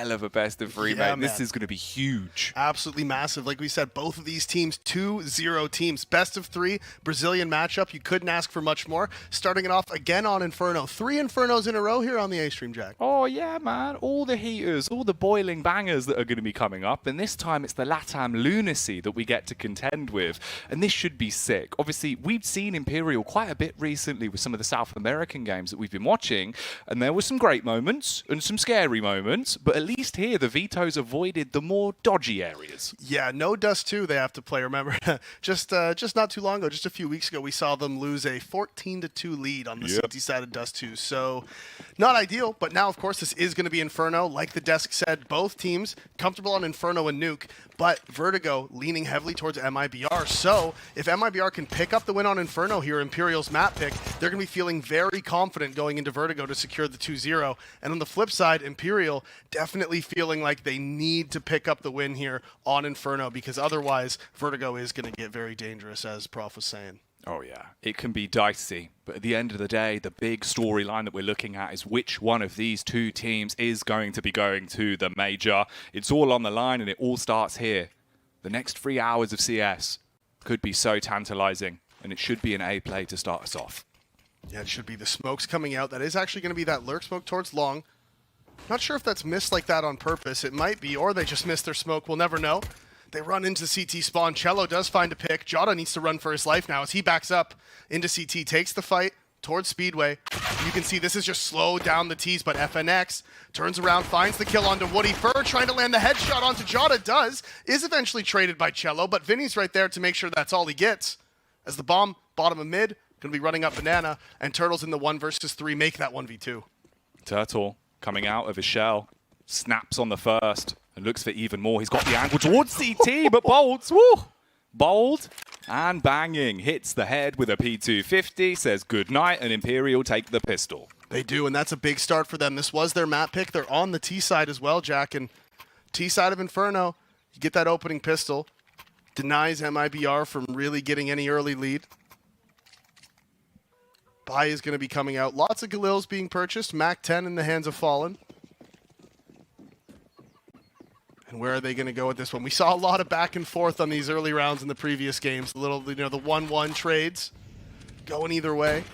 hell of a best of three, mate. This is going to be huge. Absolutely massive. Like we said, both of these teams, 2-0 teams. Best of 3, Brazilian matchup. You couldn't ask for much more. Starting it off again on Inferno. 3 Infernos in a row here on the A-Stream, Jack. Oh, yeah, man. All the heaters, all the boiling bangers that are going to be coming up. And this time it's the LATAM lunacy that we get to contend with. And this should be sick. Obviously, we've seen Imperial quite a bit recently with some of the South American games that we've been watching. And there were some great moments and some scary moments. But at least here, the Vetoes avoided the more dodgy areas. Yeah, no Dust 2 they have to play. Remember, just not too long ago, just a few weeks ago, we saw them lose a 14-2 lead on the CT side of Dust 2. So not ideal, but now, of course, this is going to be Inferno. Like the desk said, both teams comfortable on Inferno and Nuke, but Vertigo leaning heavily towards MIBR. So if MIBR can pick up the win on Inferno here, Imperial's map pick, they're going to be feeling very confident going into Vertigo to secure the 2-0. And on the flip side, Imperial definitely feeling like they need to pick up the win here on Inferno, because otherwise Vertigo is going to get very dangerous, as Prof was saying. Oh yeah, it can be dicey, but at the end of the day, the big storyline that we're looking at is which one of these two teams is going to be going to the major. It's all on the line and it all starts here. The next 3 hours of CS could be so tantalizing, and it should be an A play to start us off. Yeah, it should be. The smoke's coming out. That is actually going to be that lurk smoke towards long. Not sure if that's missed like that on purpose. It might be, or they just missed their smoke. We'll never know. They run into CT spawn. Cello does find a pick. Jota needs to run for his life now as he backs up into CT, takes the fight towards Speedway. You can see this is just slow down the T's, but FNX turns around, finds the kill onto Woody. Fur trying to land the headshot onto Jota, is eventually traded by Cello, but Vinny's right there to make sure that's all he gets. As the bomb, bottom of mid, going to be running up Banana, and Turtles in the 1 versus 3 make that 1v2. Turtle coming out of his shell, snaps on the first, and looks for even more. He's got the angle towards CT, but Bolts, woo! Bold and banging. Hits the head with a P250, says goodnight, and Imperial take the pistol. They do, and that's a big start for them. This was their map pick. They're on the T side as well, Jack, and T side of Inferno, you get that opening pistol. Denies MIBR from really getting any early lead. Buy is going to be coming out. Lots of Galils being purchased. Mac 10 in the hands of Fallen. And where are they going to go with this one? We saw a lot of back and forth on these early rounds in the previous games. A little, the 1-1 trades going either way.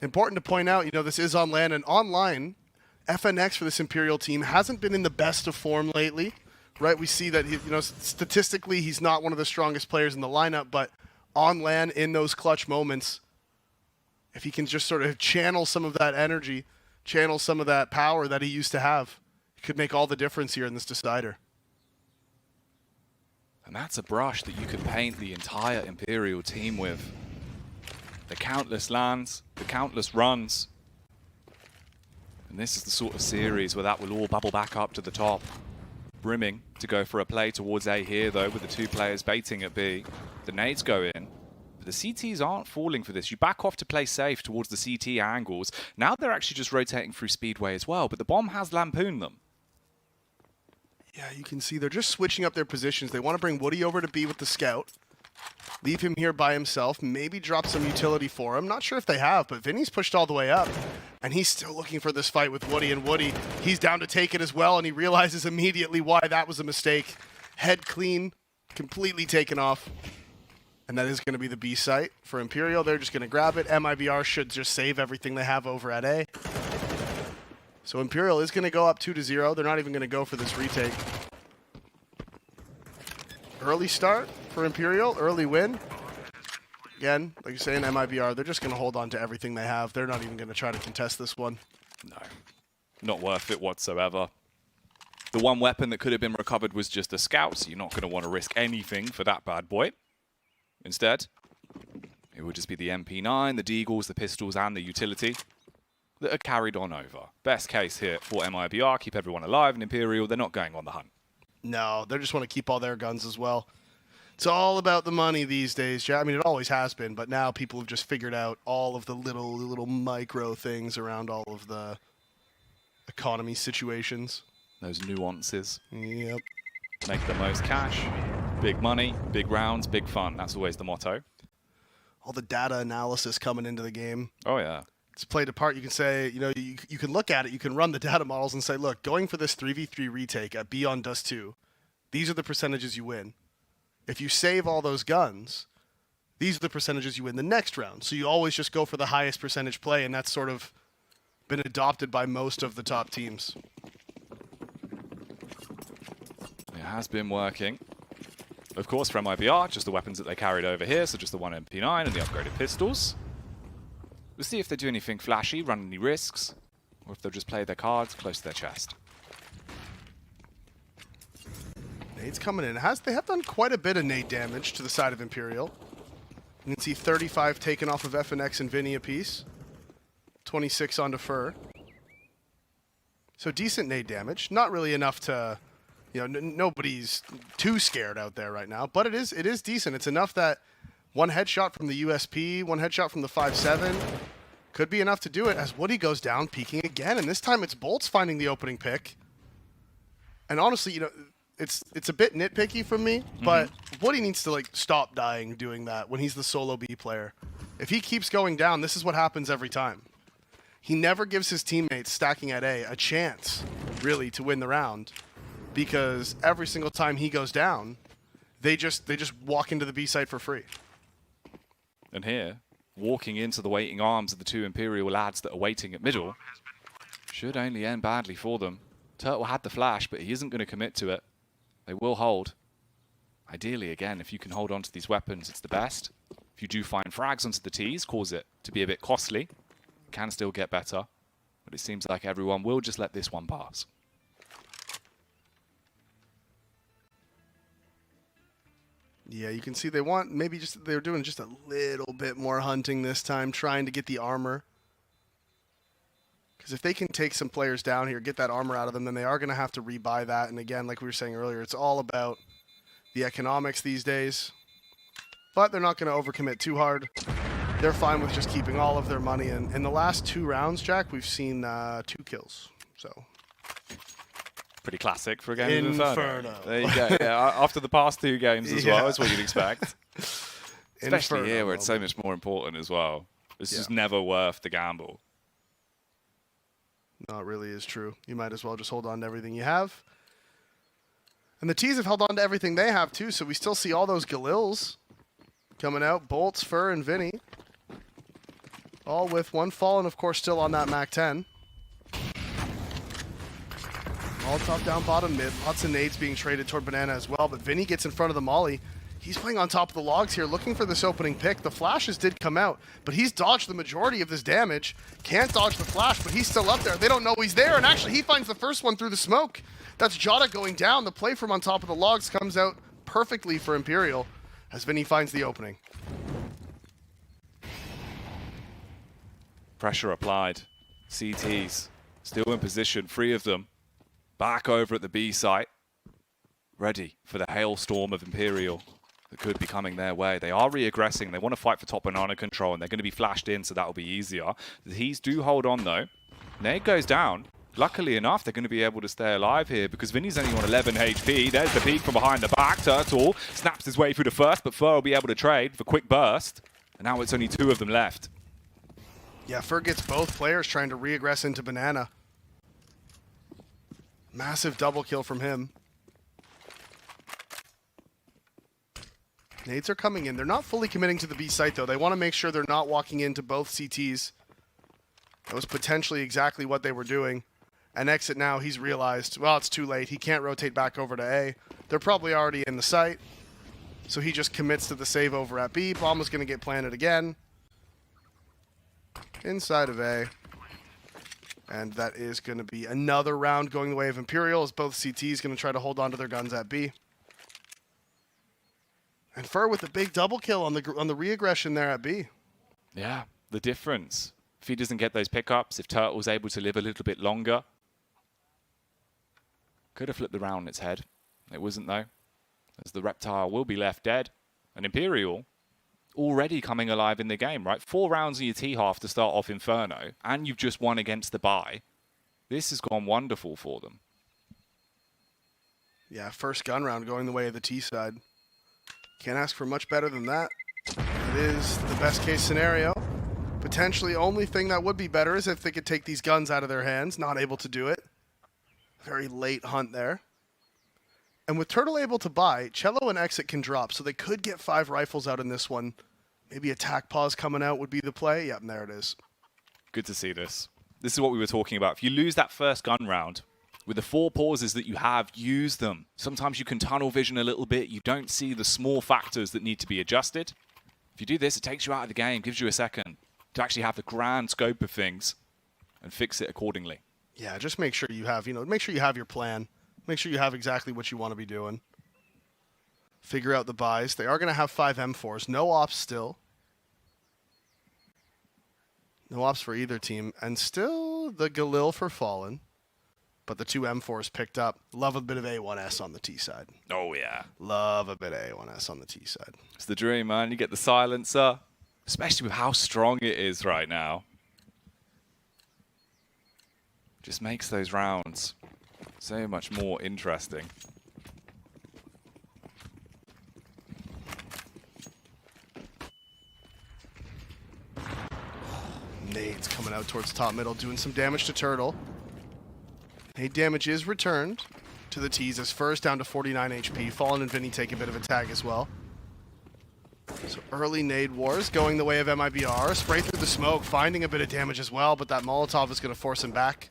Important to point out, this is on LAN, and online, FNX for this Imperial team hasn't been in the best of form lately, right? We see that, statistically, he's not one of the strongest players in the lineup, but on LAN, in those clutch moments, if he can just sort of channel some of that energy, channel some of that power that he used to have, it could make all the difference here in this decider. And that's a brush that you could paint the entire Imperial team with. The countless lands, the countless runs. And this is the sort of series where that will all bubble back up to the top. Brimming to go for a play towards A here, though, with the 2 players baiting at B. The nades go in. But the CTs aren't falling for this. You back off to play safe towards the CT angles. Now they're actually just rotating through Speedway as well, but the bomb has lampooned them. Yeah, you can see they're just switching up their positions. They want to bring Woody over to B with the scout. Leave him here by himself. Maybe drop some utility for him. Not sure if they have, but Vinny's pushed all the way up. And he's still looking for this fight with Woody. And Woody, he's down to take it as well. And he realizes immediately why that was a mistake. Head clean, completely taken off. And that is going to be the B site for Imperial. They're just going to grab it. MIBR should just save everything they have over at A. So Imperial is going to go up 2-0. They're not even going to go for this retake. Early start for Imperial, early win. Again, like you're saying, MIBR, they're just going to hold on to everything they have. They're not even going to try to contest this one. No, not worth it whatsoever. The one weapon that could have been recovered was just a scout, so you're not going to want to risk anything for that bad boy. Instead, it would just be the MP9, the Deagles, the pistols, and the utility that are carried on over. Best case here for MIBR, keep everyone alive, and Imperial, they're not going on the hunt. No, they just want to keep all their guns as well. It's all about the money these days. I mean, it always has been, but now people have just figured out all of the little micro things around all of the economy situations. Those nuances. Yep. Make the most cash. Big money, big rounds, big fun. That's always the motto. All the data analysis coming into the game. Oh, yeah. it's played a part. You can say, you can look at it, you can run the data models and say, look, going for this 3v3 retake at B on Dust 2, these are the percentages you win. If you save all those guns, these are the percentages you win the next round. So you always just go for the highest percentage play, and that's sort of been adopted by most of the top teams. It has been working. Of course, for MIBR, just the weapons that they carried over here, so just the one MP9 and the upgraded pistols. We'll see if they do anything flashy, run any risks, or if they'll just play their cards close to their chest. Nade's coming in. They have done quite a bit of nade damage to the side of Imperial. You can see 35 taken off of FNX and Vinny apiece. 26 onto Fur. So decent nade damage. Not really enough to, nobody's too scared out there right now, but it is decent. It's enough that one headshot from the USP, one headshot from the 5.7 could be enough to do it as Woody goes down, peeking again, and this time it's Bolts finding the opening pick. And honestly, it's a bit nitpicky from me, but Woody needs to stop dying doing that when he's the solo B player. If he keeps going down, this is what happens every time. He never gives his teammates stacking at A chance, really, to win the round, because every single time he goes down, they just walk into the B site for free. And here, walking into the waiting arms of the two Imperial lads that are waiting at middle, should only end badly for them. Turtle had the flash, but he isn't going to commit to it. They will hold. Ideally, again, if you can hold on to these weapons, it's the best. If you do find frags onto the Ts, cause it to be a bit costly. Can still get better, but it seems like everyone will just let this one pass. Yeah, you can see they want they're doing just a little bit more hunting this time, trying to get the armor. Because if they can take some players down here, get that armor out of them, then they are going to have to rebuy that. And again, like we were saying earlier, it's all about the economics these days. But they're not going to overcommit too hard. They're fine with just keeping all of their money. And in the last 2 rounds, Jack, we've seen 2 kills. So pretty classic for a game of Inferno. There you go. Yeah, after the past 2 games as well, is what you'd expect. Especially Inferno, here where it's so much more important as well. It's just never worth the gamble. No, it really is true. You might as well just hold on to everything you have. And the T's have held on to everything they have too, so we still see all those Galils coming out. Bolts, Fur, and Vinny. All with one fall, and of course still on that MAC-10. All top, down, bottom, mid. Lots of nades being traded toward Banana as well, but Vinny gets in front of the molly. He's playing on top of the logs here, looking for this opening pick. The flashes did come out, but he's dodged the majority of this damage. Can't dodge the flash, but he's still up there. They don't know he's there, and actually he finds the first one through the smoke. That's Jota going down. The play from on top of the logs comes out perfectly for Imperial as Vinny finds the opening. Pressure applied. CTs still in position, 3 of them. Back over at the B site. Ready for the hailstorm of Imperial that could be coming their way. They are re-aggressing. They want to fight for top banana control, and they're going to be flashed in, so that will be easier. The He's do hold on, though. Nade goes down. Luckily enough, they're going to be able to stay alive here because Vinny's only on 11 HP. There's the peek from behind the back. Turtle snaps his way through the first, but Fur will be able to trade for quick burst. And now it's only 2 of them left. Yeah, Fur gets both players trying to re-aggress into Banana. Massive double kill from him. Nades are coming in. They're not fully committing to the B site, though. They want to make sure they're not walking into both CTs. That was potentially exactly what they were doing. And exit now, he's realized, well, it's too late. He can't rotate back over to A. They're probably already in the site. So he just commits to the save over at B. Bomb is going to get planted again. Inside of A. And that is going to be another round going the way of Imperial as both CTs going to try to hold on to their guns at B. And Fur with a big double kill on the re-aggression there at B. Yeah, the difference. If he doesn't get those pickups, if Turtle's able to live a little bit longer, could have flipped the round on its head. It wasn't, though, as the Reptile will be left dead. And Imperial already coming alive in the game, right? 4 rounds in your T-half to start off Inferno, and you've just won against the bye. This has gone wonderful for them. Yeah, first gun round going the way of the T side. Can't ask for much better than that. It is the best case scenario. Potentially only thing that would be better is if they could take these guns out of their hands. Not able to do it. Very late hunt there. And with Turtle able to buy, Cello and Exit can drop, so they could get 5 rifles out in this one. Maybe attack pause coming out would be the play. Yep, and there it is. Good to see this. This is what we were talking about. If you lose that first gun round, with the 4 pauses that you have, use them. Sometimes you can tunnel vision a little bit. You don't see the small factors that need to be adjusted. If you do this, it takes you out of the game, gives you a second to actually have the grand scope of things and fix it accordingly. Yeah, just make sure you have, make sure you have your plan. Make sure you have exactly what you want to be doing. Figure out the buys. They are going to have 5 M4s. No ops still. No ops for either team. And still the Galil for Fallen. But the 2 M4s picked up. Love a bit of A1S on the T side. Oh, yeah. Love a bit of A1S on the T side. It's the dream, man. You get the silencer, especially with how strong it is right now. Just makes those rounds so much more interesting. Nades coming out towards top middle, doing some damage to Turtle. Nade damage is returned to the T's as first down to 49 HP. Fallen and Vinny take a bit of a tag as well. So early nade wars going the way of MIBR. Spray through the smoke, finding a bit of damage as well, but that Molotov is going to force him back.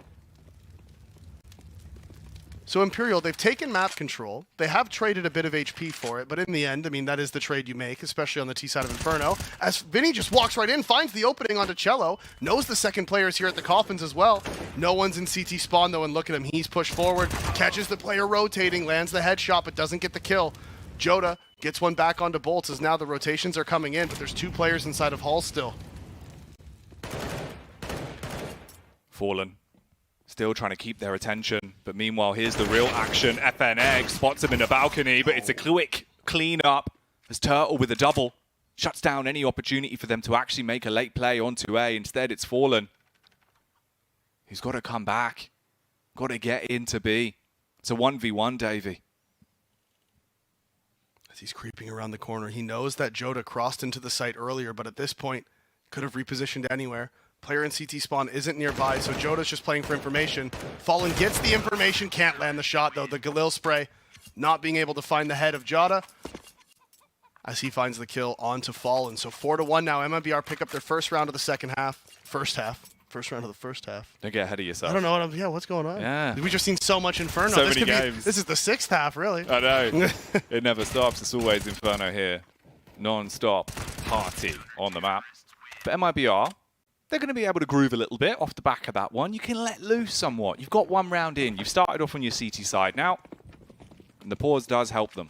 So Imperial, they've taken map control. They have traded a bit of HP for it, but in the end, I mean, that is the trade you make, especially on the T side of Inferno. As Vinny just walks right in, finds the opening onto Cello, knows the second player's here at the coffins as well. No one's in CT spawn though, and look at him, he's pushed forward, catches the player rotating, lands the headshot, but doesn't get the kill. Joda gets one back onto Bolts as now the rotations are coming in, but there's 2 players inside of Hall still. Fallen. Still trying to keep their attention, but meanwhile, here's the real action. FNX spots him in the balcony, but it's a quick clean up as Turtle with a double shuts down any opportunity for them to actually make a late play onto A. Instead, it's Fallen. He's got to come back. Got to get into B. It's a 1v1, Davey. As he's creeping around the corner, he knows that Joda crossed into the site earlier, but at this point, could have repositioned anywhere. Player in CT spawn isn't nearby, so Joda's just playing for information. Fallen gets the information, can't land the shot though. The Galil spray not being able to find the head of Joda as he finds the kill onto Fallen. So 4-1 now. MIBR pick up their first round of the second half. First round of the first half. Don't get ahead of yourself. I don't know. Yeah, what's going on? Yeah. We've just seen so much Inferno. So many games. This is the 6th half, really. I know. It never stops. It's always Inferno here. Non-stop party on the map. But MIBR, they're going to be able to groove a little bit off the back of that one. You can let loose somewhat. You've got 1 round in. You've started off on your CT side now. And the pause does help them.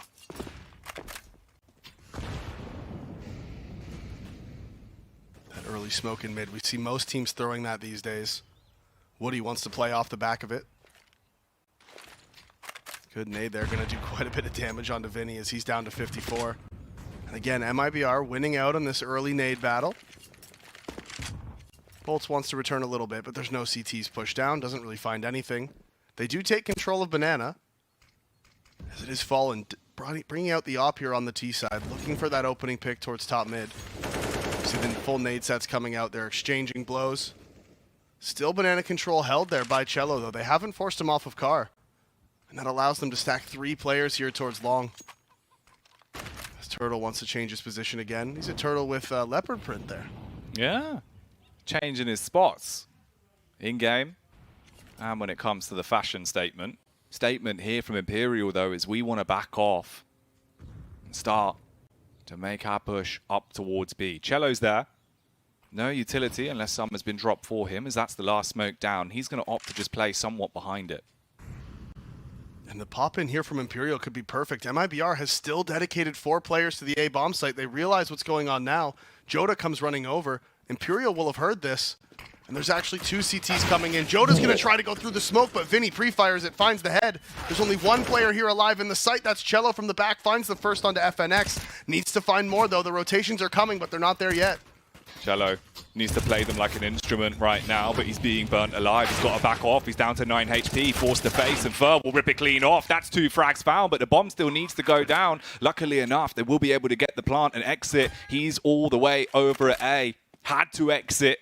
That early smoke in mid. We see most teams throwing that these days. Woody wants to play off the back of it. Good nade there. Going to do quite a bit of damage onto Vinny as he's down to 54. And again, MIBR winning out on this early nade battle. Bolts wants to return a little bit, but there's no CTs pushed down. Doesn't really find anything. They do take control of Banana. As it is Fallen, bringing out the op here on the T side, looking for that opening pick towards top mid. See the full nade sets coming out. They're exchanging blows. Still Banana control held there by Cello, though. They haven't forced him off of Car. And that allows them to stack 3 players here towards long. As Turtle wants to change his position again. He's a Turtle with leopard print there. Yeah. Changing his spots in-game. And when it comes to the fashion statement. Statement here from Imperial, though, is we want to back off and start to make our push up towards B. Cello's there. No utility unless something's been dropped for him, as that's the last smoke down. He's going to opt to just play somewhat behind it. And the pop in here from Imperial could be perfect. MIBR has still dedicated 4 players to the A bomb site. They realize what's going on now. Joda comes running over. Imperial will have heard this. And there's actually 2 CTs coming in. Joda's going to try to go through the smoke, but Vinny pre-fires it, finds the head. There's only 1 player here alive in the site. That's Cello from the back, finds the first onto FNX. Needs to find more, though. The rotations are coming, but they're not there yet. Cello needs to play them like an instrument right now, but he's being burnt alive. He's got to back off. He's down to 9 HP, forced to face, and Fur will rip it clean off. That's 2 frags found, but the bomb still needs to go down. Luckily enough, they will be able to get the plant and exit. He's all the way over at A. had to exit,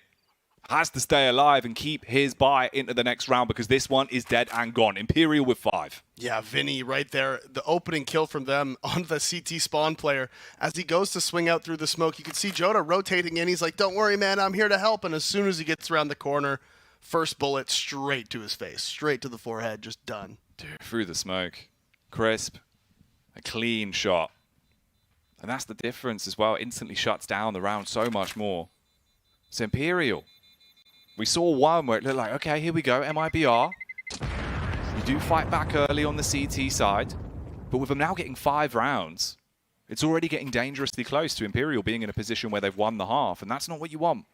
has to stay alive and keep his buy into the next round because this one is dead and gone. Imperial with 5. Yeah, Vinny right there. The opening kill from them on the CT spawn player. As he goes to swing out through the smoke, you can see Joda rotating in. He's like, don't worry, man, I'm here to help. And as soon as he gets around the corner, first bullet straight to his face, straight to the forehead, just done. Dude, through the smoke. Crisp. A clean shot. And that's the difference as well. It instantly shuts down the round so much more. So Imperial. We saw one where it looked like, okay, here we go, MIBR. You do fight back early on the CT side, but with them now getting 5 rounds, it's already getting dangerously close to Imperial being in a position where they've won the half, and that's not what you want.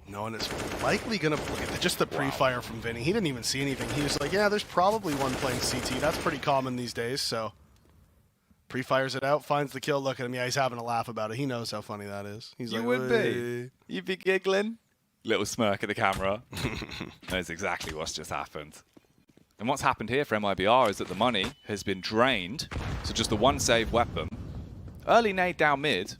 No, and it's likely going to look at just the pre-fire from Vinny. He didn't even see anything. He was like, yeah, there's probably one playing CT. That's pretty common these days, so... Pre-fires it out, finds the kill, look at him. Yeah, he's having a laugh about it. He knows how funny that is. He's You like, would be. You'd be giggling. Little smirk at the camera. Knows exactly what's just happened. And what's happened here for MIBR is that the money has been drained. So just the one save weapon. Early nade down mid.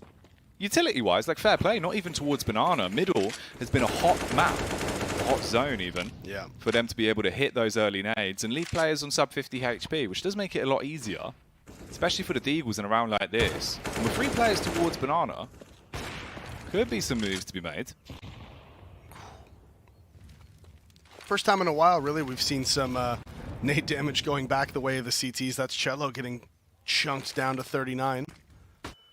Utility-wise, like fair play, not even towards Banana. Middle has been a hot map. A hot zone even. Yeah. For them to be able to hit those early nades and leave players on sub 50 HP, which does make it a lot easier. Especially for the Deagles in a round like this. And with 3 players towards Banana, could be some moves to be made. First time in a while, really, we've seen some nade damage going back the way of the CTs. That's Cello getting chunked down to 39.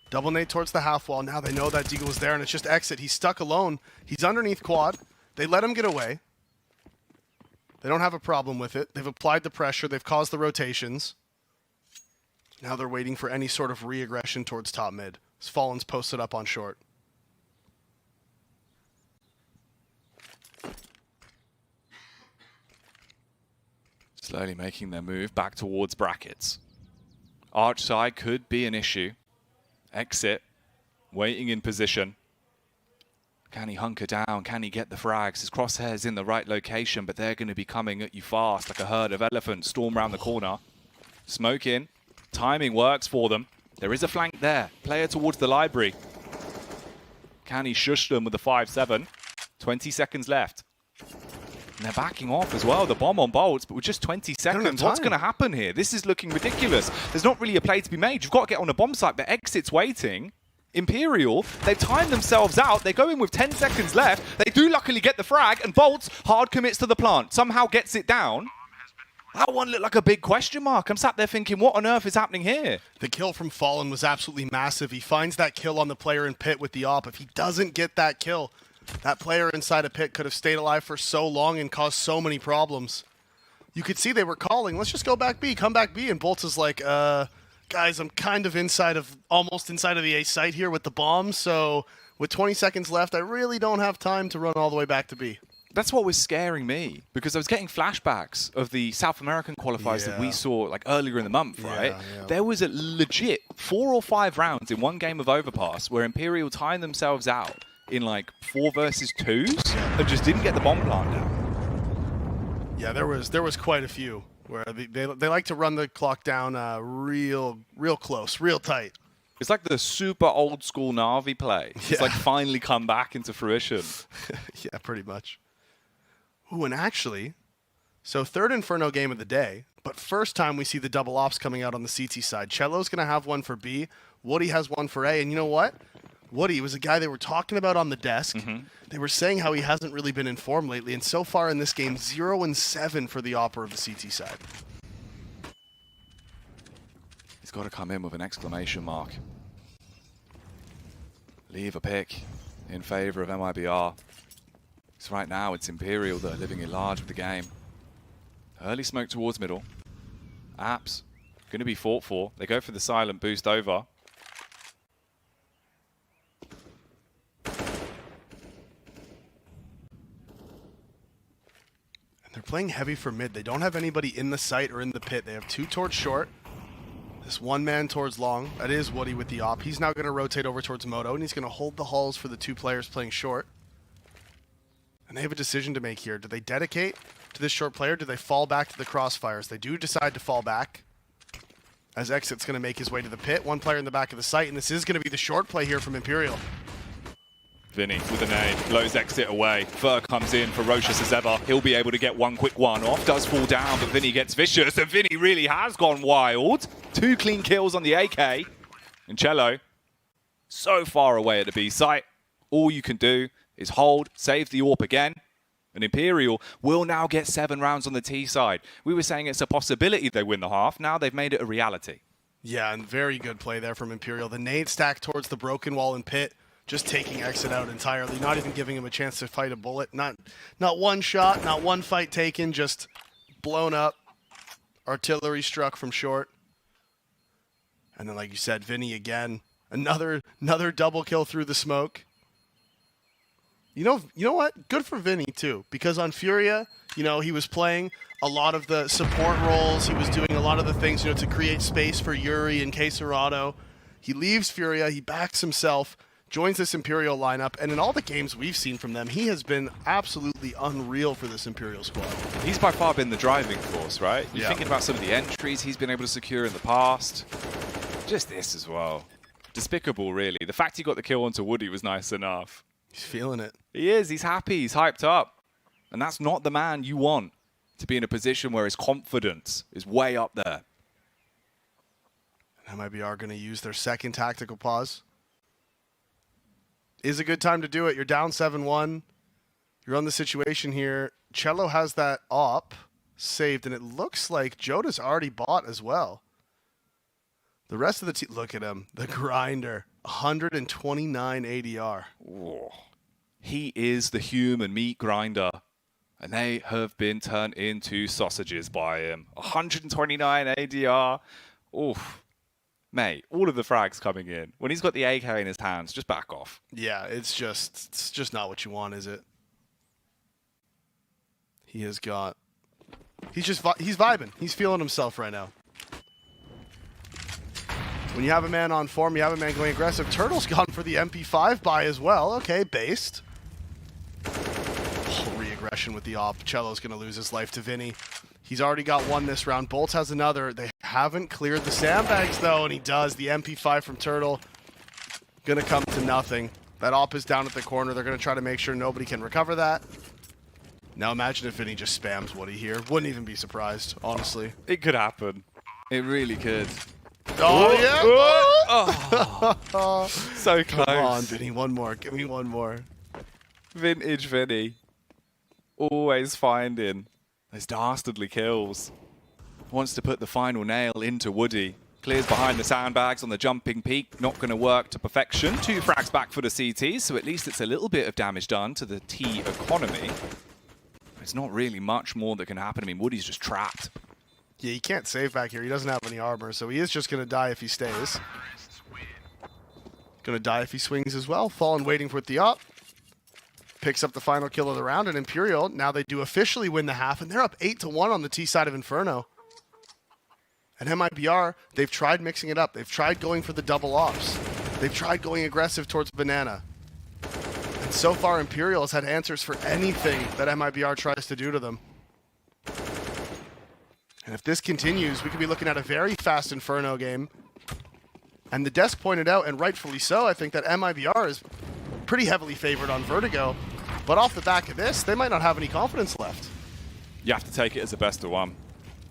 Double nade towards the half wall. Now they know that Deagle is there, and it's just exit. He's stuck alone. He's underneath quad. They let him get away. They don't have a problem with it. They've applied the pressure. They've caused the rotations. Now they're waiting for any sort of re-aggression towards top mid. Fallen's posted up on short. Slowly making their move back towards brackets. Arch side could be an issue. Exit. Waiting in position. Can he hunker down? Can he get the frags? His crosshair's in the right location, but they're going to be coming at you fast like a herd of elephants. Storm round the corner. Smoke in. Timing works for them. There is a flank there. Player towards the library. Can he shush them with the 5-7? 20 seconds left. And they're backing off as well. The bomb on bolts, but with just 20 seconds, what's going to happen here? This is looking ridiculous. There's not really a play to be made. You've got to get on a bomb site, but Exit's waiting. Imperial, they've timed themselves out. They go in with 10 seconds left. They do luckily get the frag, and Bolts hard commits to the plant. Somehow gets it down. That one looked like a big question mark. I'm sat there thinking, what on earth is happening here? The kill from Fallen was absolutely massive. He finds that kill on the player in pit with the op. If he doesn't get that kill, that player inside a pit could have stayed alive for so long and caused so many problems. You could see they were calling, let's just go back B, come back B. And Bolts is like, guys, I'm kind of almost inside of the A site here with the bomb. So with 20 seconds left, I really don't have time to run all the way back to B. That's what was scaring me, because I was getting flashbacks of the South American qualifiers that we saw like earlier in the month, right? Yeah. There was a legit 4 or 5 rounds in one game of Overpass where Imperial timed themselves out in like 4 versus 2s and just didn't get the bomb plant down. Yeah, there was quite a few where they like to run the clock down real close, real tight. It's like the super old school Na'Vi play. It's like finally come back into fruition. Yeah, pretty much. Ooh, and actually, so third Inferno game of the day, but first time we see the double ops coming out on the CT side. Cello's going to have one for B. Woody has one for A. And you know what? Woody was a guy they were talking about on the desk. They were saying how he hasn't really been informed lately. And so far in this game, 0-7 for the Opera of the CT side. He's got to come in with an exclamation mark. Leave a pick in favor of MIBR. So right now, it's Imperial that are living in large with the game. Early smoke towards middle. Apps going to be fought for. They go for the silent boost over. And they're playing heavy for mid. They don't have anybody in the site or in the pit. They have 2 towards short. This 1 man towards long. That is Woody with the op. He's now going to rotate over towards Moto, and he's going to hold the halls for the 2 players playing short. And they have a decision to make here. Do they dedicate to this short player? Do they fall back to the crossfires? They do decide to fall back, as Exit's going to make his way to the pit. 1 player in the back of the site, and this is going to be the short play here from Imperial. Vinny with a nade, blows exit away. Fur comes in, ferocious as ever. He'll be able to get one quick one off. Does fall down, but Vinny gets vicious, and Vinny really has gone wild. 2 clean kills on the AK. And Cello, so far away at the B site. All you can do is hold, save the AWP again. And Imperial will now get 7 rounds on the T side. We were saying it's a possibility they win the half. Now they've made it a reality. Yeah, and very good play there from Imperial. The nade stack towards the broken wall and pit. Just taking exit out entirely, not even giving him a chance to fight a bullet. Not one shot, not one fight taken, just blown up. Artillery struck from short. And then, like you said, Vinny again. Another double kill through the smoke. You know what? Good for Vinny, too. Because on Furia, he was playing a lot of the support roles. He was doing a lot of the things, to create space for Yuri and Queserado. He leaves Furia. He backs himself. Joins this Imperial lineup, and in all the games we've seen from them, he has been absolutely unreal for this Imperial squad. He's by far been the driving force, right? You're thinking about some of the entries he's been able to secure in the past. Just this as well. Despicable, really. The fact he got the kill onto Woody was nice enough. He's feeling it. He is. He's happy. He's hyped up. And that's not the man you want to be in a position where his confidence is way up there. And MIBR going to use their second tactical pause. Is a good time to do it. You're down 7-1. You're on the situation here. Cello has that op saved, and it looks like Joda's already bought as well. The rest of the team, look at him. The grinder, 129 ADR. Whoa. He is the human meat grinder, and they have been turned into sausages by him. 129 ADR. Oof. Mate, all of the frags coming in. When he's got the AK in his hands, just back off. Yeah, it's just not what you want, is it? He's vibing. He's feeling himself right now. When you have a man on form, you have a man going aggressive. Turtle's gone for the MP5 buy as well. Okay, based. Oh, re-aggression with the op. Cello's going to lose his life to Vinny. He's already got one this round. Bolts has another. They haven't cleared the sandbags, though, and he does. The MP5 from Turtle going to come to nothing. That op is down at the corner. They're going to try to make sure nobody can recover that. Now imagine if Vinny just spams Woody here. Wouldn't even be surprised, honestly. It could happen. It really could. Oh, yeah! Oh. So close. Come on, Vinny. One more. Give me one more. Vintage Vinny. Always finding those dastardly kills. Wants to put the final nail into Woody. Clears behind the sandbags on the jumping peak. Not going to work to perfection. 2 frags back for the CT, so at least it's a little bit of damage done to the T economy. It's not really much more that can happen. I mean, Woody's just trapped. Yeah, he can't save back here. He doesn't have any armor, so he is just going to die if he stays. Going to die if he swings as well. Fallen waiting for the op. Picks up the final kill of the round, and Imperial, now they do officially win the half, and they're up 8-1 on the T side of Inferno. And MIBR, they've tried mixing it up. They've tried going for the double ops. They've tried going aggressive towards Banana. And so far, Imperial has had answers for anything that MIBR tries to do to them. And if this continues, we could be looking at a very fast Inferno game. And the desk pointed out, and rightfully so, I think that MIBR is pretty heavily favored on Vertigo. But off the back of this, they might not have any confidence left. You have to take it as a best of one.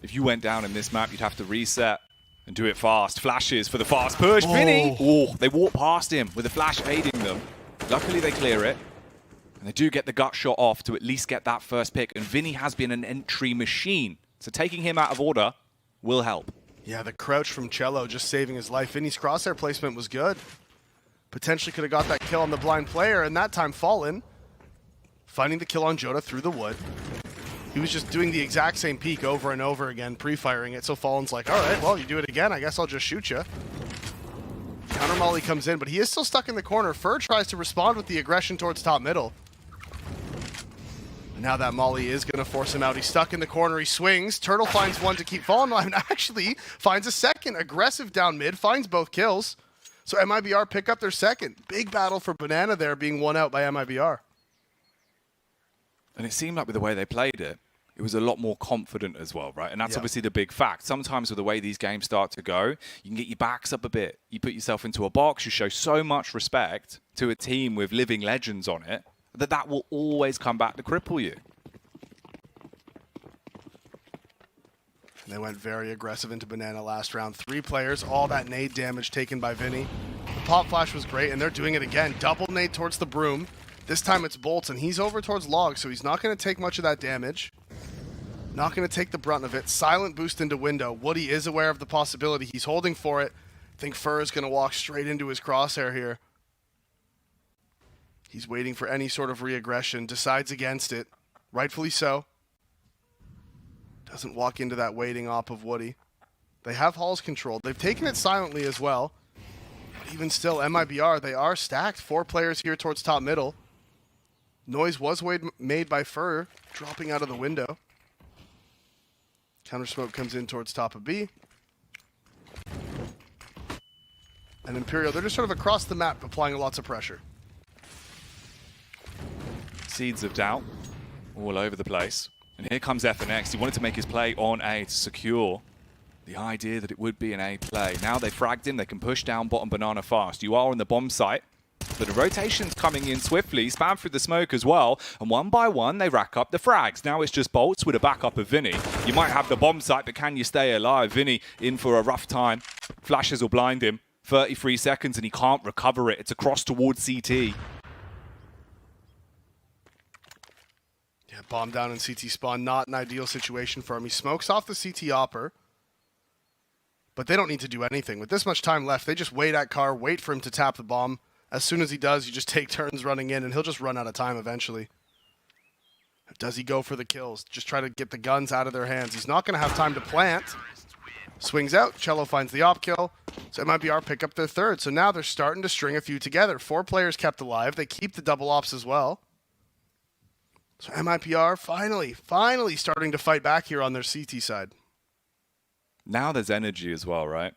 If you went down in this map, you'd have to reset and do it fast. Flashes for the fast push. Vinny! Oh, they walk past him with a flash aiding them. Luckily, they clear it. And they do get the gut shot off to at least get that first pick. And Vinny has been an entry machine. So taking him out of order will help. Yeah, the crouch from Cello just saving his life. Vinny's crosshair placement was good. Potentially could have got that kill on the blind player, and that time Fallen finding the kill on Joda through the wood. He was just doing the exact same peek over and over again, pre-firing it, so Fallen's like, all right, well, you do it again, I guess I'll just shoot you. Counter Molly comes in, but he is still stuck in the corner. Fur tries to respond with the aggression towards top middle. And now that Molly is going to force him out. He's stuck in the corner, he swings. Turtle finds one to keep Fallen alive, and actually finds a second. Aggressive down mid, finds both kills. So MIBR pick up their second. Big battle for Banana there, being won out by MIBR. And it seemed like with the way they played it, it was a lot more confident as well, right? And that's Yeah. obviously the big fact. Sometimes with the way these games start to go, you can get your backs up a bit. You put yourself into a box, you show so much respect to a team with living legends on it, that will always come back to cripple you. And they went very aggressive into Banana last round. 3 players, all that nade damage taken by Vinny. The pop flash was great, and they're doing it again. Double nade towards the broom. This time it's Bolts, and he's over towards Log, so he's not going to take much of that damage. Not going to take the brunt of it. Silent boost into window. Woody is aware of the possibility. He's holding for it. I think Fur is going to walk straight into his crosshair here. He's waiting for any sort of re-aggression. Decides against it. Rightfully so. Doesn't walk into that waiting op of Woody. They have Halls controlled. They've taken it silently as well. But even still, MIBR, they are stacked. 4 players here towards top middle. Noise was made by Fur, dropping out of the window. Counter smoke comes in towards top of B. And Imperial, they're just sort of across the map, applying lots of pressure. Seeds of doubt all over the place. And here comes FNX. He wanted to make his play on A to secure the idea that it would be an A play. Now they fragged him. They can push down bottom banana fast. You are on the bomb site. But the rotation's coming in swiftly, spam through the smoke as well, and one by one they rack up the frags. Now it's just Bolts with a backup of Vinny. You might have the bomb site, but can you stay alive? Vinny in for a rough time. Flashes will blind him. 33 seconds and he can't recover it. It's across towards CT. Yeah, bomb down in CT spawn, not an ideal situation for him. He smokes off the CT opper, but they don't need to do anything. With this much time left, they just wait at car, wait for him to tap the bomb. As soon as he does, you just take turns running in, and he'll just run out of time eventually. Does he go for the kills? Just try to get the guns out of their hands. He's not going to have time to plant. Swings out. Cello finds the op kill. So MIBR pick up their third. So now they're starting to string a few together. 4 players kept alive. They keep the double ops as well. So MIBR finally starting to fight back here on their CT side. Now there's energy as well, right?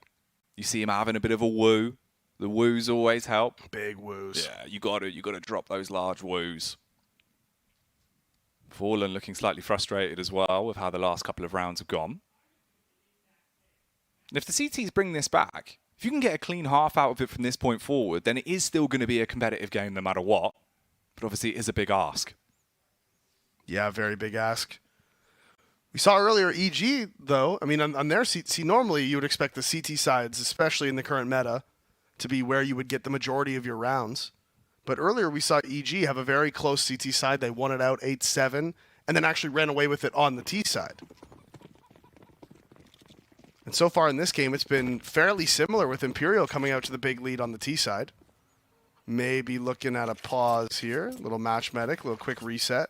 You see him having a bit of a woo. The woos always help. Big woos. Yeah, you gotta drop those large woos. Fallen looking slightly frustrated as well with how the last couple of rounds have gone. And if the CTs bring this back, if you can get a clean half out of it from this point forward, then it is still going to be a competitive game no matter what. But obviously it is a big ask. Yeah, very big ask. We saw earlier EG, though. I mean, on their CT, normally you would expect the CT sides, especially in the current meta, to be where you would get the majority of your rounds. But earlier we saw EG have a very close CT side. They won it out 8-7 and then actually ran away with it on the T side. And so far in this game, it's been fairly similar with Imperial coming out to the big lead on the T side. Maybe looking at a pause here. A little match medic, a little quick reset.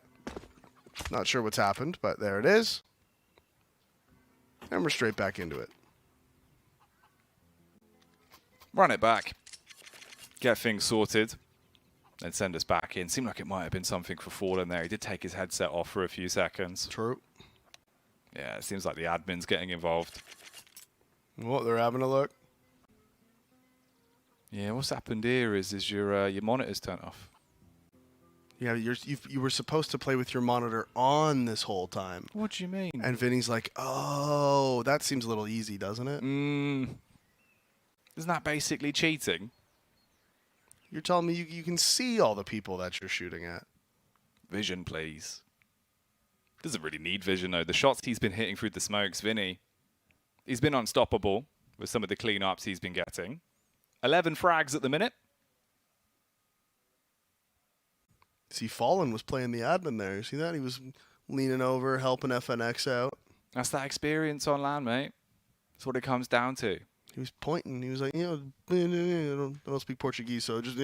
Not sure what's happened, but there it is. And we're straight back into it. Run it back. Get things sorted. Then send us back in. Seemed like it might have been something for Fallen there. He did take his headset off for a few seconds. True. Yeah, it seems like the admin's getting involved. Well, they're having a look. Yeah, what's happened here is your monitor's turned off. Yeah, you were supposed to play with your monitor on this whole time. What do you mean? And Vinny's like, oh, that seems a little easy, doesn't it? Isn't that basically cheating? You're telling me you can see all the people that you're shooting at. Vision, please. Doesn't really need vision, though. The shots he's been hitting through the smokes, Vinny, he's been unstoppable with some of the cleanups he's been getting. 11 frags at the minute. See, Fallen was playing the admin there. You see that? He was leaning over, helping FNX out. That's that experience on land, mate. That's what it comes down to. He was pointing. He was like, I don't speak Portuguese, so just...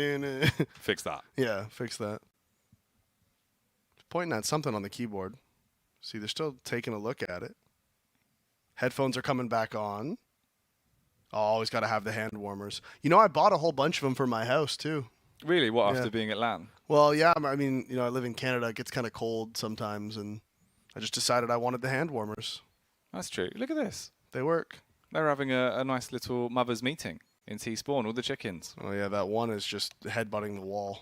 Fix that. Yeah, fix that. Pointing at something on the keyboard. See, they're still taking a look at it. Headphones are coming back on. Oh, always got to have the hand warmers. You know, I bought a whole bunch of them for my house, too. Really? What, Yeah. after being at LAN? Well, yeah, I mean, I live in Canada. It gets kind of cold sometimes, and I just decided I wanted the hand warmers. That's true. Look at this. They work. They're having a nice little mother's meeting in T-Spawn, all the chickens. Oh, yeah, that one is just headbutting the wall.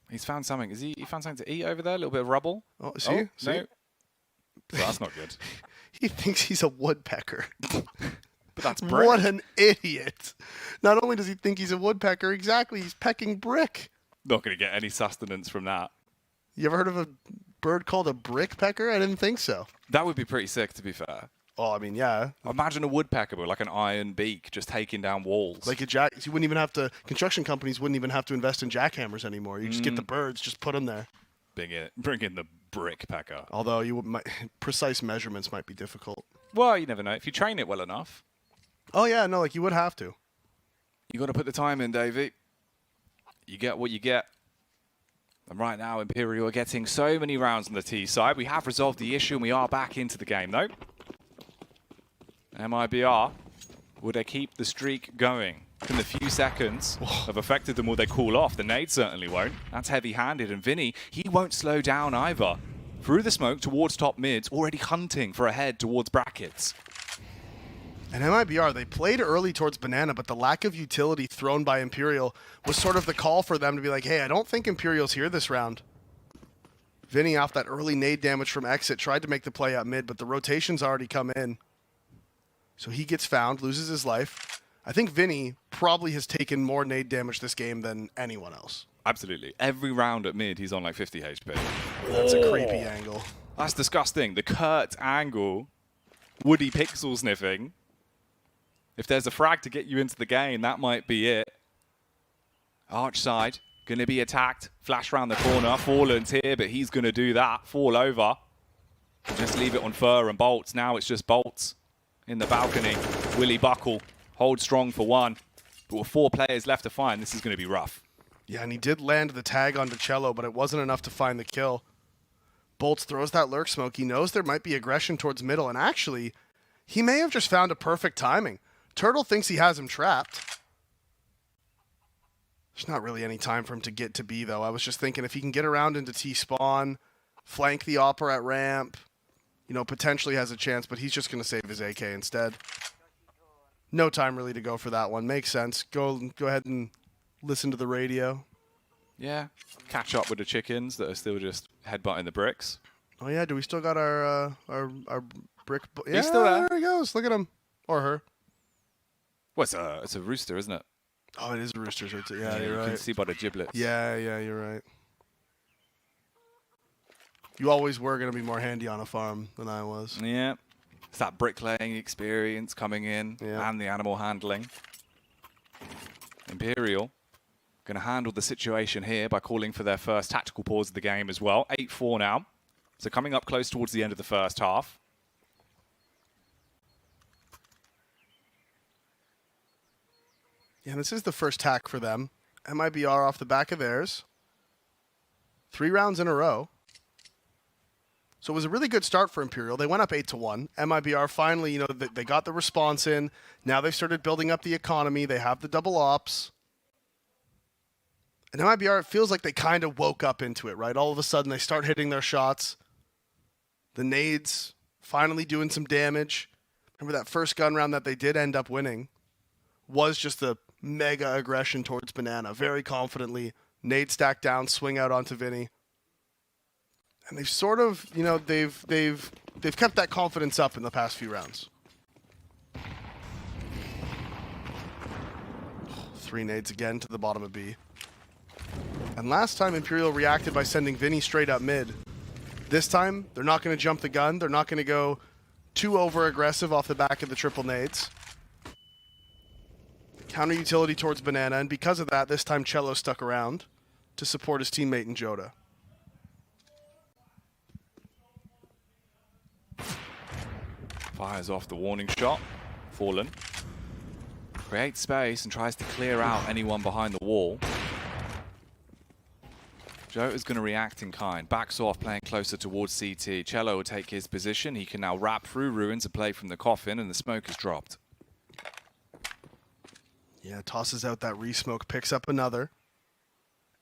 He's found something. He found something to eat over there? A little bit of rubble? Oh, see? No. So that's not good. He thinks he's a woodpecker. But that's brick. What an idiot. Not only does he think he's a woodpecker, exactly, he's pecking brick. Not going to get any sustenance from that. You ever heard of a bird called a brick pecker? I didn't think so. That would be pretty sick, to be fair. Oh, I mean, yeah. Imagine a woodpecker with like an iron beak just taking down walls. Like you wouldn't even have to, construction companies wouldn't even have to invest in jackhammers anymore. You just get the birds, just put them there. Bring in the brick pecker. Although precise measurements might be difficult. Well, you never know. If you train it well enough. Oh, yeah, no, like you would have to. You got to put the time in, Davey. You get what you get. And right now, Imperial are getting so many rounds on the T side. We have resolved the issue, and we are back into the game, though. MIBR, will they keep the streak going? Can the few seconds have affected them? Will they cool off? The nade certainly won't. That's heavy-handed, and Vinny, he won't slow down either. Through the smoke towards top mids, already hunting for a head towards brackets. And MIBR, they played early towards Banana, but the lack of utility thrown by Imperial was sort of the call for them to be like, hey, I don't think Imperial's here this round. Vinny, off that early nade damage from exit, tried to make the play out mid, but the rotation's already come in. So he gets found, loses his life. I think Vinny probably has taken more nade damage this game than anyone else. Absolutely. Every round at mid, he's on like 50 HP. That's a creepy angle. That's disgusting. The Kurt angle, Woody pixel sniffing. If there's a frag to get you into the game, that might be it. Arch side, going to be attacked. Flash around the corner. Fallen's here, but he's going to do that. Fall over. Just leave it on Fur and Bolts. Now it's just Bolts in the balcony. Willie Buckle, hold strong for one. But with 4 players left to find, this is going to be rough. Yeah, and he did land the tag onto Cello, but it wasn't enough to find the kill. Bolts throws that lurk smoke. He knows there might be aggression towards middle, and actually, he may have just found a perfect timing. Turtle thinks he has him trapped. There's not really any time for him to get to B, though. I was just thinking if he can get around into T-spawn, flank the Opera at ramp, potentially has a chance, but he's just going to save his AK instead. No time really to go for that one. Makes sense. Go ahead and listen to the radio. Yeah, catch up with the chickens that are still just headbutting the bricks. Oh, yeah, do we still got our brick? Yeah, He's still there. There he goes. Look at him. Or her. Well, it's a rooster, isn't it? Oh, it is a rooster. Yeah, Yeah, you're you right. can see by the giblets. Yeah, you're right. You always were going to be more handy on a farm than I was. Yeah. It's that bricklaying experience coming in and the animal handling. Imperial going to handle the situation here by calling for their first tactical pause of the game as well. 8-4 now. So coming up close towards the end of the first half. Yeah, this is the first tack for them. MIBR off the back of theirs. 3 rounds in a row. So it was a really good start for Imperial. They went up 8-1. MIBR finally, they got the response in. Now they've started building up the economy. They have the double ops. And MIBR, it feels like they kind of woke up into it, right? All of a sudden, they start hitting their shots. The nades finally doing some damage. Remember that first gun round that they did end up winning was just a mega aggression towards Banana. Very confidently, nade stack down, swing out onto Vinny. And they've sort of, they've kept that confidence up in the past few rounds. 3 nades again to the bottom of B. And last time Imperial reacted by sending Vinny straight up mid. This time, they're not going to jump the gun. They're not going to go too over-aggressive off the back of the triple nades. Counter utility towards Banana, and because of that, this time Cello stuck around to support his teammate in Joda. Fires off the warning shot. Fallen. Creates space and tries to clear out anyone behind the wall. Jota's going to react in kind. Backs off, playing closer towards CT. Cello will take his position. He can now wrap through Ruins and play from the coffin, and the smoke is dropped. Yeah, tosses out that re-smoke, picks up another.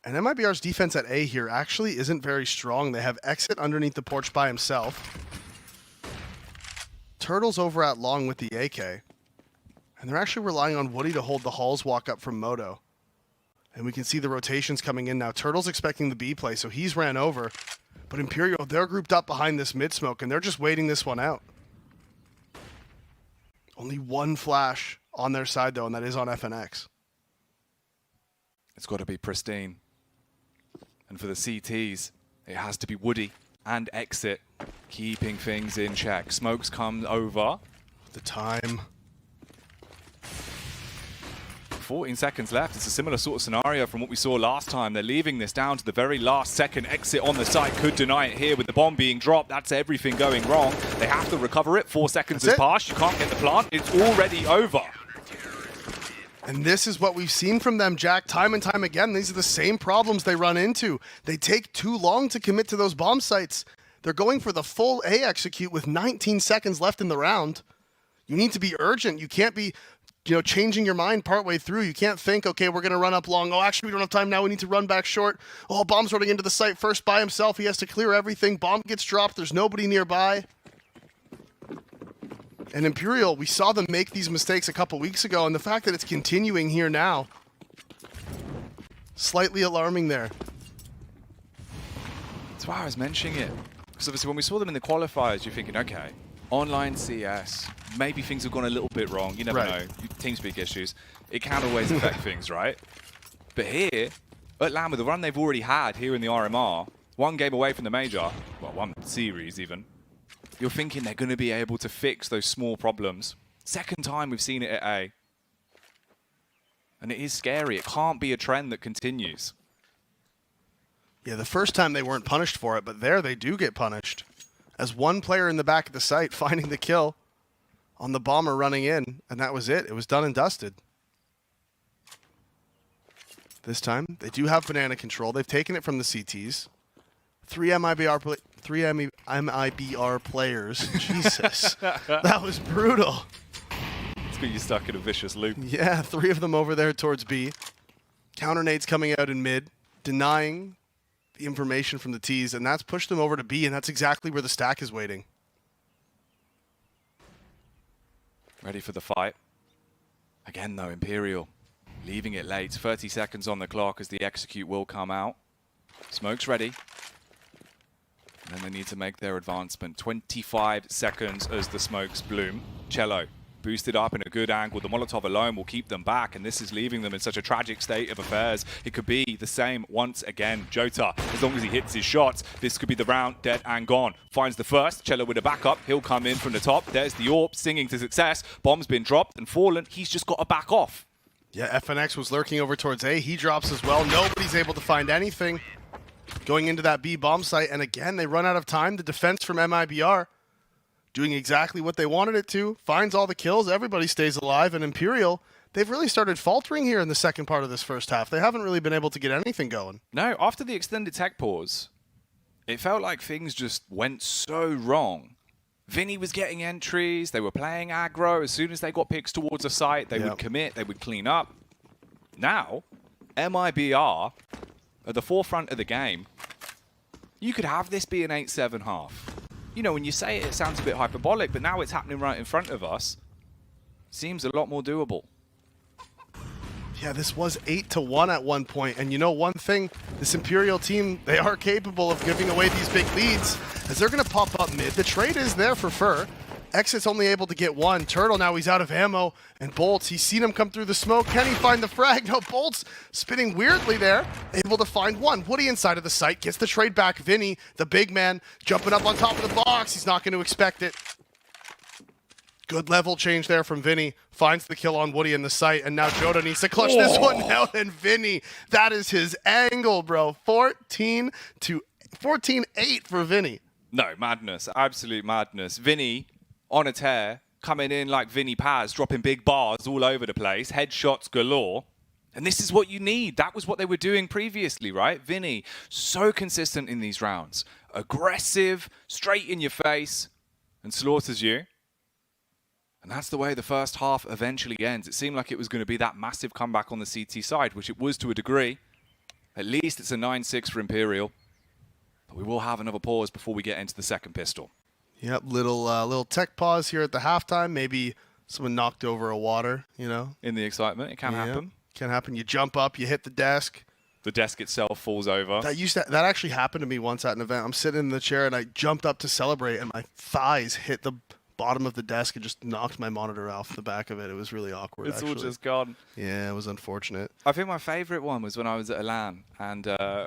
And MIBR's defense at A here actually isn't very strong. They have Exit underneath the porch by himself. Turtle's over at long with the AK. And they're actually relying on Woody to hold the Halls walk up from Moto. And we can see the rotations coming in now. Turtle's expecting the B play, so he's ran over. But Imperial, they're grouped up behind this mid smoke, and they're just waiting this one out. Only one flash on their side, though, and that is on FNX. It's got to be pristine. And for the CTs, it has to be Woody and Exit, keeping things in check. Smokes come over. The time. 14 seconds left. It's a similar sort of scenario from what we saw last time. They're leaving this down to the very last second. Exit on the site could deny it here with the bomb being dropped. That's everything going wrong. They have to recover it. 4 seconds has passed. You can't get the plant. It's already over. And this is what we've seen from them, Jack, time and time again. These are the same problems they run into. They take too long to commit to those bomb sites. They're going for the full A execute with 19 seconds left in the round. You need to be urgent. You can't be, changing your mind partway through. You can't think, okay, we're going to run up long. Oh, actually, we don't have time now. We need to run back short. Oh, Bomb's running into the site first by himself. He has to clear everything. Bomb gets dropped. There's nobody nearby. And Imperial, we saw them make these mistakes a couple weeks ago, and the fact that it's continuing here now, slightly alarming there. That's why I was mentioning it. Because obviously when we saw them in the qualifiers, you're thinking, okay, online CS, maybe things have gone a little bit wrong. You never know. TeamSpeak issues. It can always affect things, right? But here, at LAN, with the run they've already had here in the RMR, one game away from the major, well, one series even, you're thinking they're going to be able to fix those small problems. Second time we've seen it at A. And it is scary. It can't be a trend that continues. Yeah, the first time they weren't punished for it, but there they do get punished. As one player in the back of the site finding the kill on the bomber running in, and that was it. It was done and dusted. This time, they do have banana control. They've taken it from the CTs. Three MIBR players. Jesus. That was brutal. It's got you stuck in a vicious loop. Yeah, 3 of them over there towards B. Counter nades coming out in mid, denying the information from the T's, and that's pushed them over to B, and that's exactly where the stack is waiting. Ready for the fight. Again, though, Imperial leaving it late. 30 seconds on the clock as the execute will come out. Smoke's ready. And then they need to make their advancement. 25 seconds as the smokes bloom. Cello boosted up in a good angle. The Molotov alone will keep them back, and this is leaving them in such a tragic state of affairs. It could be the same once again. Jota, as long as he hits his shots, this could be the round, dead and gone. Finds the first. Cello with a backup. He'll come in from the top. There's the AWP singing to success. Bomb's been dropped and fallen. He's just got to back off. Yeah, FNX was lurking over towards A. He drops as well. Nobody's able to find anything going into that B bomb site, and again, they run out of time. The defense from MIBR doing exactly what they wanted it to, finds all the kills, everybody stays alive, and Imperial, they've really started faltering here in the second part of this first half. They haven't really been able to get anything going. No, after the extended tech pause, it felt like things just went so wrong. Vinny was getting entries, they were playing aggro. As soon as they got picks towards a site, they would commit, they would clean up. Now, MIBR at the forefront of the game, you could have this be an 8-7 half. When you say it, it sounds a bit hyperbolic, but now it's happening right in front of us. Seems a lot more doable. Yeah, this was 8-1 at one point, and one thing, this Imperial team, they are capable of giving away these big leads, as they're going to pop up mid. The trade is there for Fur. Exit's only able to get one. Turtle, now he's out of ammo. And Bolts, he's seen him come through the smoke. Can he find the frag? No, Bolts spinning weirdly there. Able to find one. Woody inside of the site. Gets the trade back. Vinny, the big man, jumping up on top of the box. He's not going to expect it. Good level change there from Vinny. Finds the kill on Woody in the site. And now Jota needs to clutch this one out. And Vinny, that is his angle, bro. 14-8 for Vinny. No, madness. Absolute madness. Vinny on a tear, coming in like Vinny Paz, dropping big bars all over the place, headshots galore. And this is what you need. That was what they were doing previously, right? Vinny, so consistent in these rounds. Aggressive, straight in your face, and slaughters you. And that's the way the first half eventually ends. It seemed like it was going to be that massive comeback on the CT side, which it was to a degree. At least it's a 9-6 for Imperial. But we will have another pause before we get into the second pistol. Yep, little tech pause here at the halftime. Maybe someone knocked over a water, In the excitement, it can happen. Can happen. You jump up, you hit the desk. The desk itself falls over. That actually happened to me once at an event. I'm sitting in the chair and I jumped up to celebrate, and my thighs hit the bottom of the desk and just knocked my monitor off the back of it. It was really awkward. It's actually. all just gone. Yeah, it was unfortunate. I think my favorite one was when I was at a LAN, and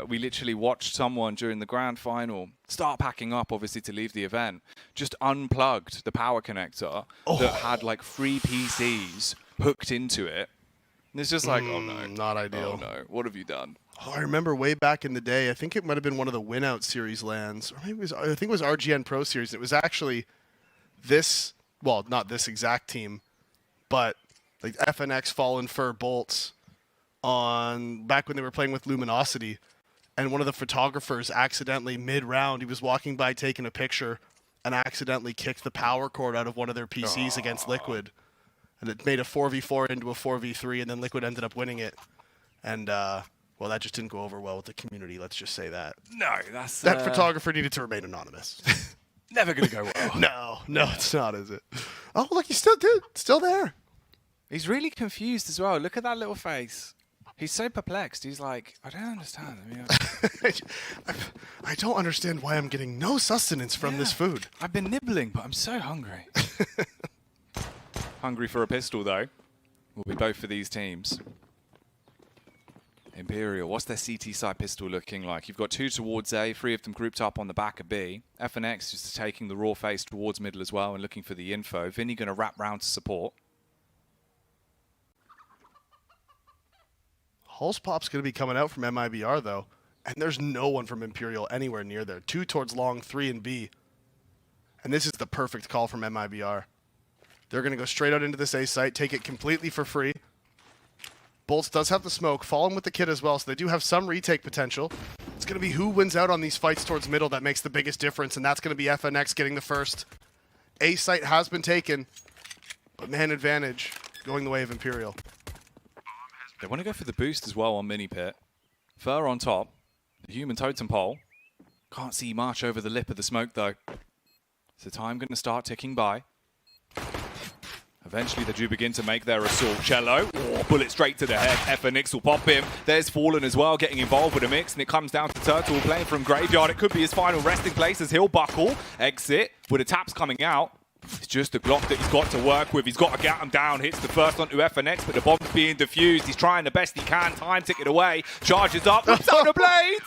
we literally watched someone during the grand final start packing up, obviously, to leave the event, just unplugged the power connector that had like 3 PCs hooked into it. And it's just like, oh no. Not ideal. Oh no, what have you done? Oh, I remember way back in the day, I think it might have been one of the Win-Out Series LANs, or maybe I think it was RGN Pro Series. It was actually this, well, not this exact team, but like FNX Fallen Fur Bolts on back when they were playing with Luminosity, and one of the photographers accidentally mid-round, he was walking by taking a picture and accidentally kicked the power cord out of one of their PCs against Liquid, and it made a 4v4 into a 4v3, and then Liquid ended up winning it, and well, that just didn't go over well with the community, let's just say that. No, that's... That photographer needed to remain anonymous. Never going to go well. No, it's not, is it? Oh, look, he's still there. He's really confused as well. Look at that little face. He's so perplexed. He's like, I don't understand. I mean, I don't understand why I'm getting no sustenance from this food. I've been nibbling, but I'm so hungry. Hungry for a pistol, though. Will be both for these teams. Imperial, what's their CT side pistol looking like? You've got 2 towards A, 3 of them grouped up on the back of B. FNX is taking the raw face towards middle as well and looking for the info. Vinny going to wrap round to support. Hulspop's going to be coming out from MIBR, though. And there's no one from Imperial anywhere near there. 2 towards long, 3 in B. And this is the perfect call from MIBR. They're going to go straight out into this A site, take it completely for free. Bolts does have the smoke, Fallen with the kit as well, so they do have some retake potential. It's going to be who wins out on these fights towards middle that makes the biggest difference, and that's going to be FNX getting the first. A site has been taken, but man advantage going the way of Imperial. They want to go for the boost as well on mini pit. Fur on top, the human totem pole. Can't see much over the lip of the smoke though. So time going to start ticking by. Eventually, they do begin to make their assault. Cello, bullet straight to the head. FNX will pop him. There's Fallen as well, getting involved with the mix, and it comes down to Turtle playing from Graveyard. It could be his final resting place as he'll buckle. Exit, with the taps coming out. It's just a Glock that he's got to work with. He's got to get him down. Hits the first onto FNX, but the bomb's being defused. He's trying the best he can. Time tick it away. Charges up. Rips out the blade.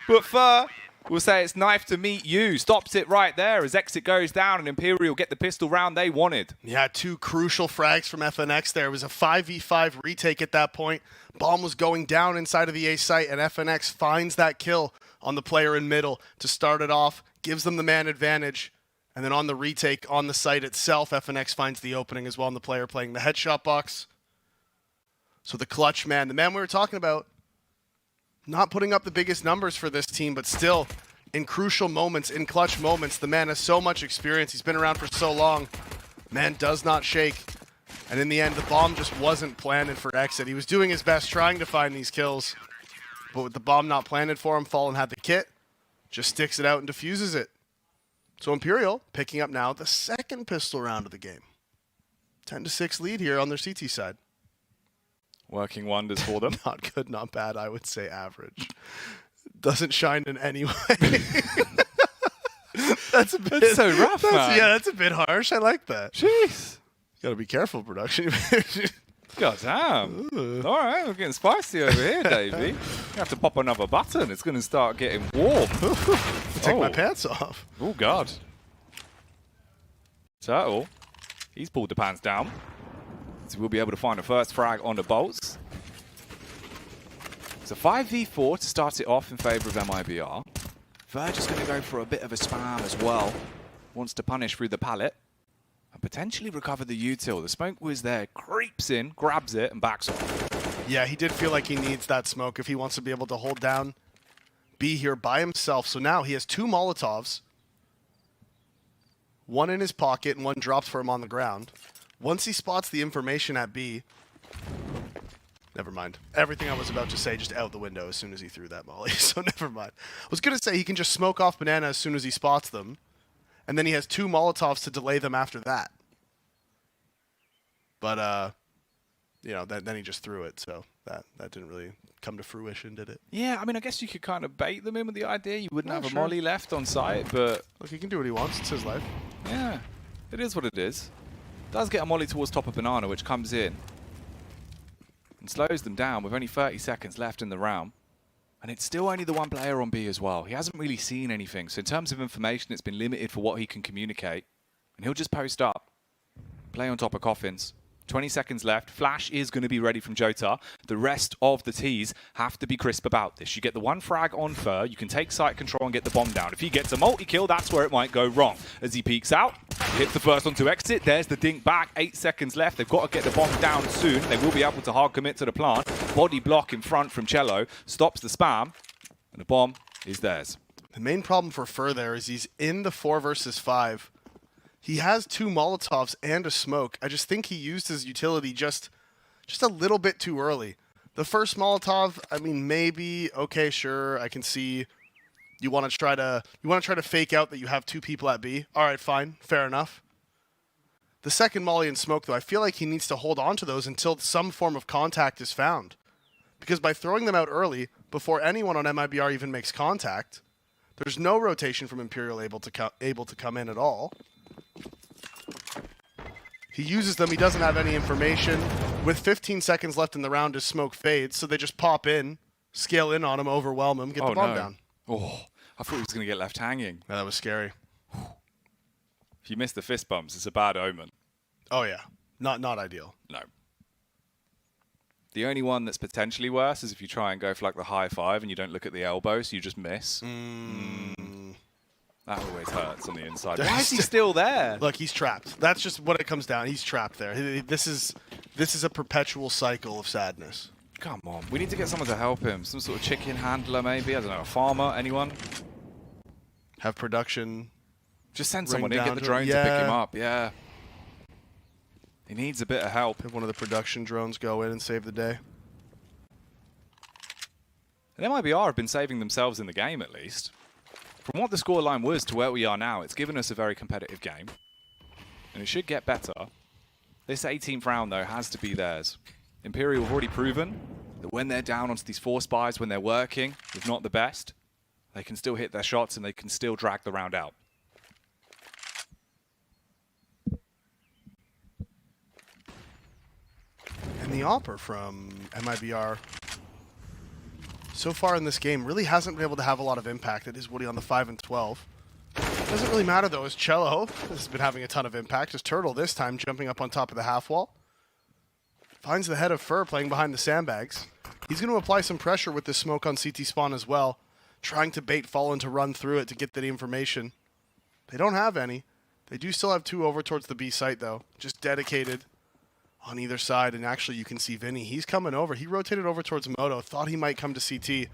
But Fur will say it's knife to meet you. Stops it right there as Exit goes down and Imperial get the pistol round they wanted. Yeah, 2 crucial frags from FNX there. It was a 5v5 retake at that point. Bomb was going down inside of the A site, and FNX finds that kill on the player in middle to start it off. Gives them the man advantage. And then on the retake on the site itself, FNX finds the opening as well, and the player playing the headshot box. So the clutch man, the man we were talking about, not putting up the biggest numbers for this team, but still in crucial moments, in clutch moments, the man has so much experience. He's been around for so long. Man does not shake. And in the end, the bomb just wasn't planted for Exit. He was doing his best trying to find these kills. But with the bomb not planted for him, Fallen had the kit, just sticks it out and defuses it. So Imperial picking up now the second pistol round of the game. 10-6 lead here on their CT side. Working wonders for them. Not good, not bad. I would say average. Doesn't shine in any way. That's so rough, man. Yeah, that's a bit harsh. I like that. Jeez. You gotta be careful, production. God damn. All right, we're getting spicy over here, Davey. You have to pop another button. It's going to start getting warm. Take my pants off. Oh, God. Turtle. He's pulled the pants down. So we'll be able to find a first frag on the bolts. It's a 5v4 to start it off in favor of MIBR. Verge is going to go for a bit of a spam as well. Wants to punish through the pallet. And potentially recover the util. The smoke was there, creeps in, grabs it, and backs off. Yeah, he did feel like he needs that smoke if he wants to be able to hold down B here by himself. So now he has 2 Molotovs. 1 in his pocket and 1 dropped for him on the ground. Once he spots the information at B... Never mind. Everything I was about to say just out the window as soon as he threw that molly, so never mind. I was going to say he can just smoke off Banana as soon as he spots them. And then he has 2 Molotovs to delay them after that. But you know, then he just threw it. So that didn't really come to fruition, did it? Yeah, I mean, I guess you could kind of bait them in with the idea. You wouldn't have a sure. molly left on site, but... Look, he can do what he wants. It's his life. Yeah, it is what it is. Does get a molly towards top of banana, which comes in and slows them down with only 30 seconds left in the round. And it's still only the one player on B as well. He hasn't really seen anything. So in terms of information, it's been limited for what he can communicate. And he'll just post up. Play on top of coffins. 20 seconds left. Flash is going to be ready from Jota. The rest of the T's have to be crisp about this. You get the one frag on Fur. You can take site control and get the bomb down. If he gets a multi-kill, that's where it might go wrong. As he peeks out, he hits the first one to exit. There's the dink back. 8 seconds left. They've got to get the bomb down soon. They will be able to hard commit to the plant. Body block in front from Cello. Stops the spam. And the bomb is theirs. The main problem for Fur there is he's in the 4 versus 5. He has 2 Molotovs and a smoke. I just think he used his utility just a little bit too early. The first Molotov, I mean, maybe, okay, sure, I can see you want to try to fake out that you have 2 people at B. All right, fine, fair enough. The second molly and smoke, though, I feel like he needs to hold on to those until some form of contact is found. Because by throwing them out early, before anyone on MIBR even makes contact, there's no rotation from Imperial able to come in at all. He uses them. He doesn't have any information. With 15 seconds left in the round, his smoke fades, so they just pop in, scale in on him, overwhelm him, get the bomb down. Oh, I thought he was going to get left hanging. Yeah, that was scary. If you miss the fist bumps, it's a bad omen. Oh, yeah. Not ideal. No. The only one that's potentially worse is if you try and go for like the high five and you don't look at the elbow, so you just miss. That always hurts on the inside. Why is he still there? Look, he's trapped. That's just what it comes down. He's trapped there. This is a perpetual cycle of sadness. Come on. We need to get someone to help him. Some sort of chicken handler, maybe. I don't know. A farmer? Anyone? Have production. Just send someone in. Get the drone to pick him up. Yeah. He needs a bit of help. Have one of the production drones go in and save the day. And MIBR have been saving themselves in the game, at least. From what the scoreline was to where we are now, it's given us a very competitive game. And it should get better. This 18th round, though, has to be theirs. Imperial have already proven that when they're down onto these 4 spies, when they're working, if not the best, they can still hit their shots and they can still drag the round out. And the offer from MIBR so far in this game really hasn't been able to have a lot of impact. It is Woody on the 5 and 12. Doesn't really matter though, as Cello has been having a ton of impact. As Turtle this time jumping up on top of the half wall. Finds the head of Fur playing behind the sandbags. He's going to apply some pressure with this smoke on CT spawn as well. Trying to bait Fallen to run through it to get the information. They don't have any. They do still have 2 over towards the B site though. Just dedicated on either side, and actually you can see Vinny. He's coming over. He rotated over towards Moto. Thought he might come to CT.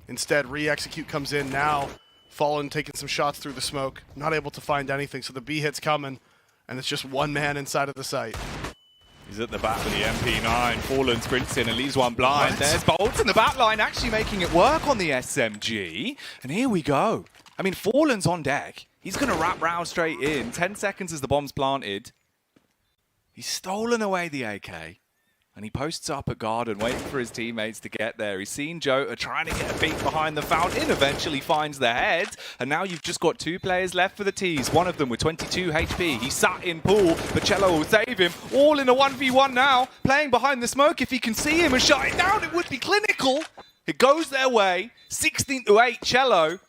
Instead, re-execute comes in now. Fallen taking some shots through the smoke. Not able to find anything, so the B hit's coming, and it's just one man inside of the site. He's at the back of the MP9. Fallen sprints in and leaves one blind. There's Bolt in the back line, actually making it work on the SMG. And here we go. I mean, Fallen's on deck. He's going to wrap round straight in. 10 seconds as the bomb's planted. He's stolen away the AK, and he posts up at Garden, waiting for his teammates to get there. He's seen Jota trying to get a beat behind the fountain, eventually finds the head, and now you've just got 2 players left for the T's, one of them with 22 HP. He sat in pool, but Cello will save him. All in a 1v1 now, playing behind the smoke. If he can see him and shut it down, it would be clinical. It goes their way, 16-8, Cello.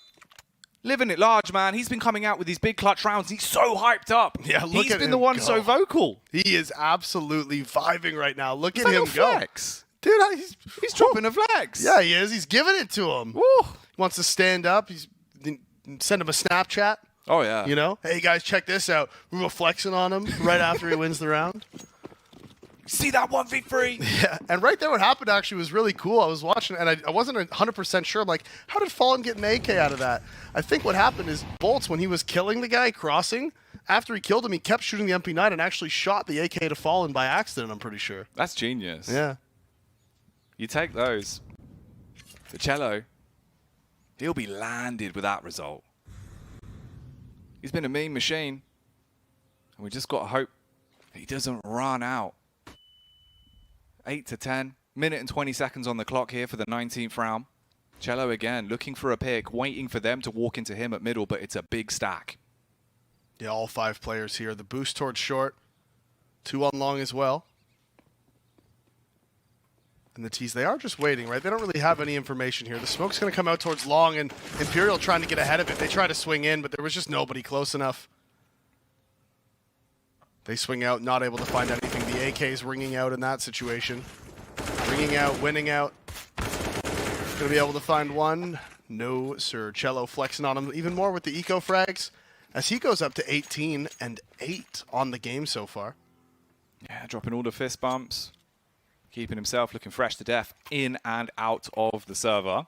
Living it large, man. He's been coming out with these big clutch rounds. He's so hyped up. Yeah, look He's at been him the one go. so vocal. He is absolutely vibing right now. Look at Is that him a go. flex? Dude, He's dropping a flex. Yeah, he is. He's giving it to him. Woo. He wants to stand up. Send him a Snapchat. Oh, yeah. You know? Hey, guys, check this out. We were flexing on him right after he wins the round. See that 1v3? Yeah, and right there what happened actually was really cool. I was watching, and I wasn't 100% sure. I'm like, how did Fallen get an AK out of that? I think what happened is Bolts, when he was killing the guy crossing, after he killed him, he kept shooting the MP9 and actually shot the AK to Fallen by accident, I'm pretty sure. That's genius. Yeah. You take those. The Cello, he'll be landed with that result. He's been a mean machine. And we just got to hope that he doesn't run out. 8 to 10. Minute and 20 seconds on the clock here for the 19th round. Cello again, looking for a pick, waiting for them to walk into him at middle, but it's a big stack. Yeah, all 5 players here. The boost towards short. 2 on long as well. And the T's, they are just waiting, right? They don't really have any information here. The smoke's going to come out towards long, and Imperial trying to get ahead of it. They try to swing in, but there was just nobody close enough. They swing out, not able to find anything. The AK's ringing out in that situation. Ringing out, winning out. Going to be able to find one. No, sir. Cello flexing on him even more with the eco frags as he goes up to 18 and 8 on the game so far. Yeah, dropping all the fist bumps. Keeping himself looking fresh to death in and out of the server.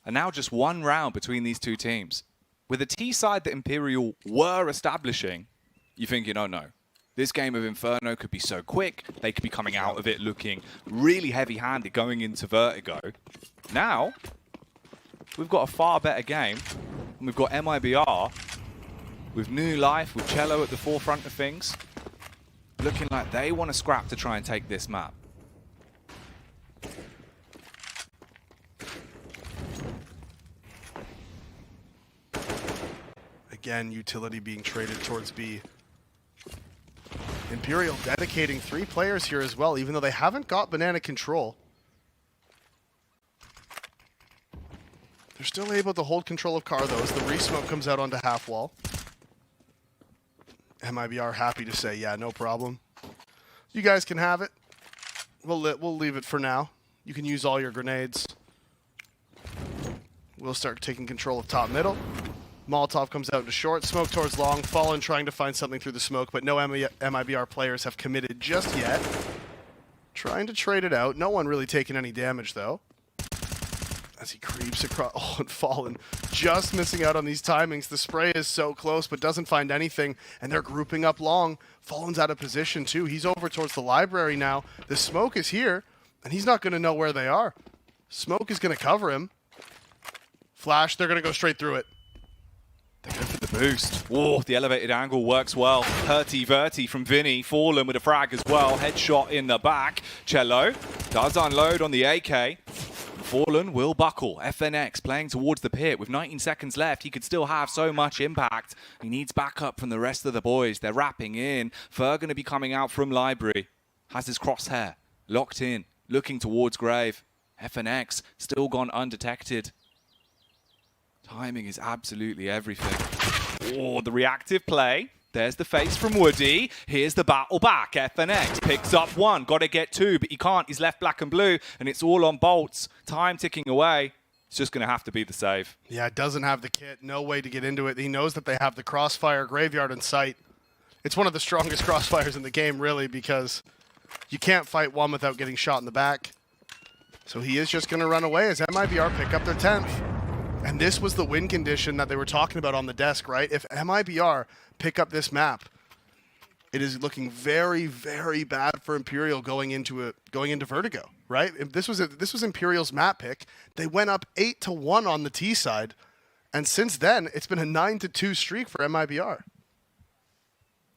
And now just 1 round between these 2 teams. With the T side that Imperial were establishing, you're thinking, oh no, this game of Inferno could be so quick. They could be coming out of it looking really heavy-handed going into Vertigo. Now, we've got a far better game. And we've got MIBR with new life, with Cello at the forefront of things. Looking like they want to scrap to try and take this map. Again, utility being traded towards B. Imperial dedicating 3 players here as well, even though they haven't got banana control. They're still able to hold control of car, though, as the re-smoke comes out onto half wall. MIBR happy to say, yeah, no problem. You guys can have it. We'll leave it for now. You can use all your grenades. We'll start taking control of top middle. Molotov comes out into short. Smoke towards long. Fallen trying to find something through the smoke, but no MIBR players have committed just yet. Trying to trade it out. No one really taking any damage, though. As he creeps across. Oh, and Fallen just missing out on these timings. The spray is so close, but doesn't find anything. And they're grouping up long. Fallen's out of position, too. He's over towards the library now. The smoke is here, and he's not going to know where they are. Smoke is going to cover him. Flash, they're going to go straight through it. They go for the boost. Whoa, the elevated angle works well. Hurty-verty from Vinny. Fallen with a frag as well. Headshot in the back. Cello does unload on the AK. Fallen will buckle. FNX playing towards the pit with 19 seconds left. He could still have so much impact. He needs backup from the rest of the boys. They're wrapping in. Fer going to be coming out from library. Has his crosshair locked in. Looking towards grave. FNX still gone undetected. Timing is absolutely everything. Oh, the reactive play. There's the face from Woody. Here's the battle back. FNX picks up 1. Got to get 2, but he can't. He's left black and blue, and it's all on bolts. Time ticking away. It's just going to have to be the save. Yeah, doesn't have the kit. No way to get into it. He knows that they have the crossfire graveyard in sight. It's one of the strongest crossfires in the game, really, because you can't fight one without getting shot in the back. So he is just going to run away as MIBR pick up their 10th. And this was the win condition that they were talking about on the desk, right? If MIBR pick up this map, it is looking very, very bad for Imperial going into Vertigo, right? If this was Imperial's map pick. They went up 8-1 on the T side, and since then it's been a 9-2 streak for MIBR.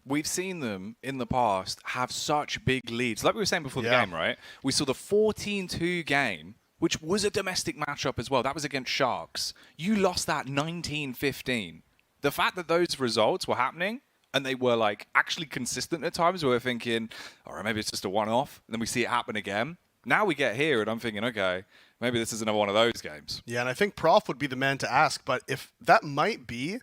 We've seen them in the past have such big leads. Like we were saying before the game, right? We saw the 14-2 game, which was a domestic matchup as well. That was against Sharks. You lost that 19-15. The fact that those results were happening and they were like actually consistent at times, we were thinking, all right, maybe it's just a one-off. And then we see it happen again. Now we get here and I'm thinking, okay, maybe this is another one of those games. Yeah, and I think Prof would be the man to ask, but if that might be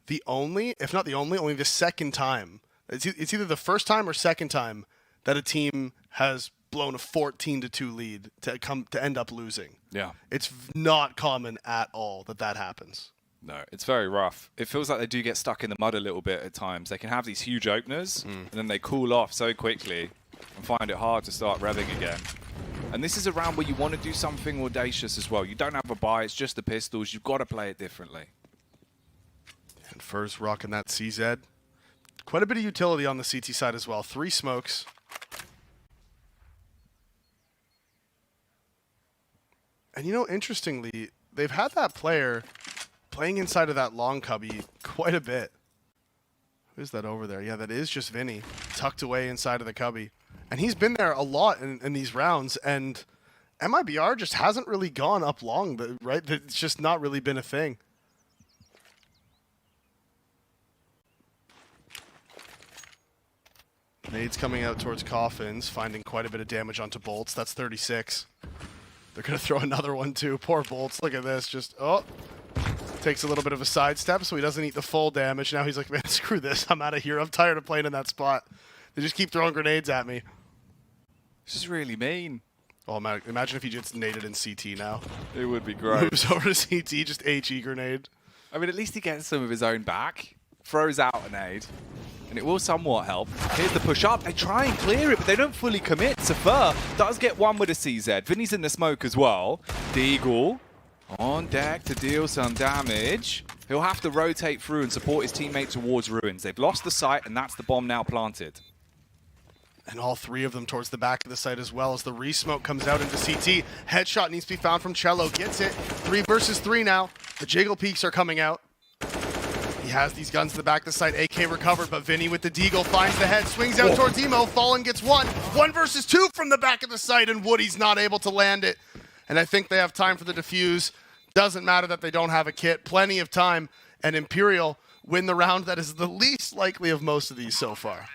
the only, if not the only the second time, it's either the first time or second time that a team has blown a 14-2 lead to end up losing. Yeah. It's not common at all that happens. No, it's very rough. It feels like they do get stuck in the mud a little bit at times. They can have these huge openers, and then they cool off so quickly and find it hard to start revving again. And this is a round where you want to do something audacious as well. You don't have a buy, it's just the pistols. You've got to play it differently. And Fur's rocking that CZ. Quite a bit of utility on the CT side as well. 3 smokes. And you know, interestingly, they've had that player playing inside of that long cubby quite a bit. Who's that over there? Yeah, that is just Vinny, tucked away inside of the cubby. And he's been there a lot in these rounds, and MIBR just hasn't really gone up long, right? It's just not really been a thing. Nades coming out towards Coffins, finding quite a bit of damage onto Bolts. That's 36. They're going to throw another one too. Poor Bolts, look at this. Just, takes a little bit of a sidestep so he doesn't eat the full damage. Now he's like, man, screw this. I'm out of here. I'm tired of playing in that spot. They just keep throwing grenades at me. This is really mean. Oh, man, imagine if he just naded in CT now. It would be great. Moves over to CT, just HE grenade. I mean, at least he gets some of his own back. Throws out a nade. And it will somewhat help. Here's the push up. They try and clear it, but they don't fully commit. Safar does get one with a CZ. Vinny's in the smoke as well. Deagle on deck to deal some damage. He'll have to rotate through and support his teammate towards ruins. They've lost the site, and that's the bomb now planted. And all three of them towards the back of the site as well as the re-smoke comes out into CT. Headshot needs to be found from Cello. Gets it. 3 versus 3 now. The Jiggle Peaks are coming out. He has these guns in the back of the site. AK recovered, but Vinny with the Deagle finds the head. Swings out towards Emo. Fallen gets 1. 1 versus 2 from the back of the site, and Woody's not able to land it. And I think they have time for the defuse. Doesn't matter that they don't have a kit. Plenty of time. And Imperial win the round that is the least likely of most of these so far.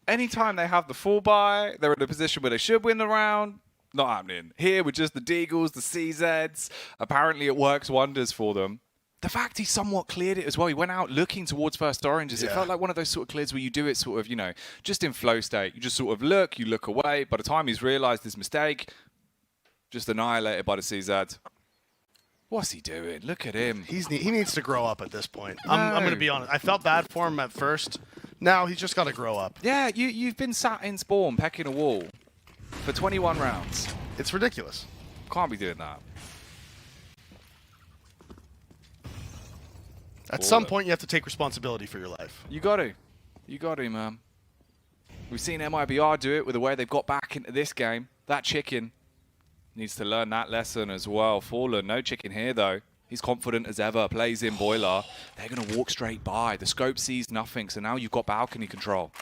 Anytime they have the full buy, they're in a position where they should win the round. Not happening. Here with just the Deagles, the CZs. Apparently it works wonders for them. The fact he somewhat cleared it as well. He went out looking towards first oranges. Yeah. It felt like one of those sort of clears where you do it sort of, you know, just in flow state. You just sort of look, you look away. By the time he's realized his mistake, just annihilated by the CZ. What's he doing? Look at him. He needs to grow up at this point. I'm going to be honest. I felt bad for him at first. Now he's just got to grow up. Yeah, you've been sat in spawn pecking a wall for 21 rounds. It's ridiculous. Can't be doing that. At some point, you have to take responsibility for your life. You got to. You got to, man. We've seen MIBR do it with the way they've got back into this game. That chicken needs to learn that lesson as well. Fallen, no chicken here, though. He's confident as ever, plays in Boiler. They're going to walk straight by. The scope sees nothing, so now you've got balcony control.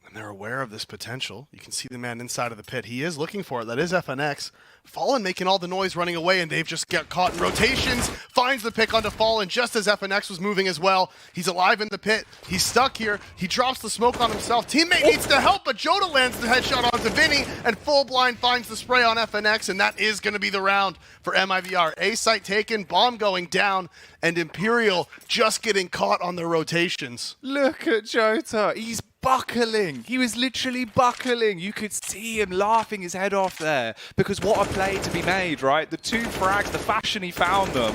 And they're aware of this potential. You can see the man inside of the pit. He is looking for it. That is FNX. Fallen making all the noise running away, and they've just got caught in rotations. Finds the pick onto Fallen just as FNX was moving as well. He's alive in the pit. He's stuck here. He drops the smoke on himself. Teammate needs to help, but Joda lands the headshot onto Vinny, and Full Blind finds the spray on FNX, and that is going to be the round for MIBR. A site taken, bomb going down, and Imperial just getting caught on their rotations. Look at Jota. He's buckling. He was literally buckling. You could see him laughing his head off there because what a play to be made, right? The 2 frags, the fashion he found them.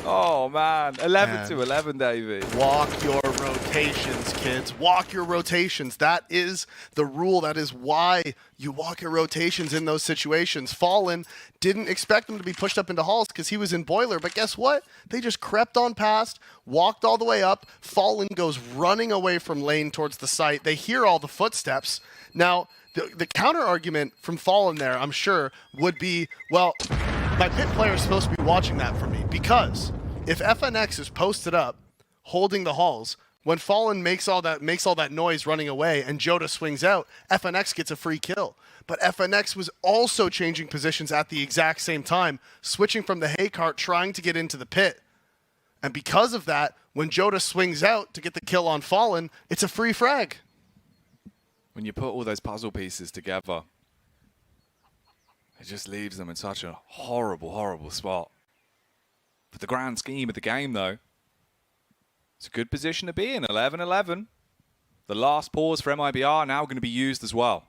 Oh, man. 11 to 11, Davey. Walk your rotations, kids. Walk your rotations. That is the rule. That is why you walk your rotations in those situations. Fallen didn't expect him to be pushed up into halls because he was in Boiler, but guess what? They just crept on past, walked all the way up. Fallen goes running away from lane towards the site. They hear all the footsteps. Now, the counter argument from Fallen there, I'm sure, would be, well, my pit player is supposed to be watching that for me, because if FNX is posted up holding the halls, when Fallen makes all that noise running away and Jota swings out, FNX gets a free kill. But FNX was also changing positions at the exact same time, switching from the hay cart, trying to get into the pit. And because of that, when Jota swings out to get the kill on Fallen, it's a free frag. When you put all those puzzle pieces together, it just leaves them in such a horrible, horrible spot. For the grand scheme of the game, though, it's a good position to be in. 11-11. The last pause for MIBR now going to be used as well.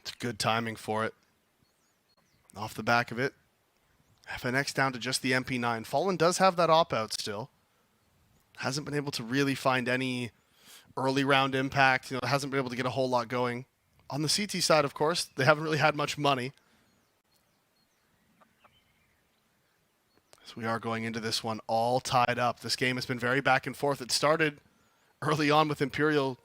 It's good timing for it. Off the back of it, FNX down to just the MP9. Fallen does have that op-out still. Hasn't been able to really find any early round impact. You know, hasn't been able to get a whole lot going. On the CT side, of course, they haven't really had much money. So we are going into this one all tied up. This game has been very back and forth. It started early on with Imperial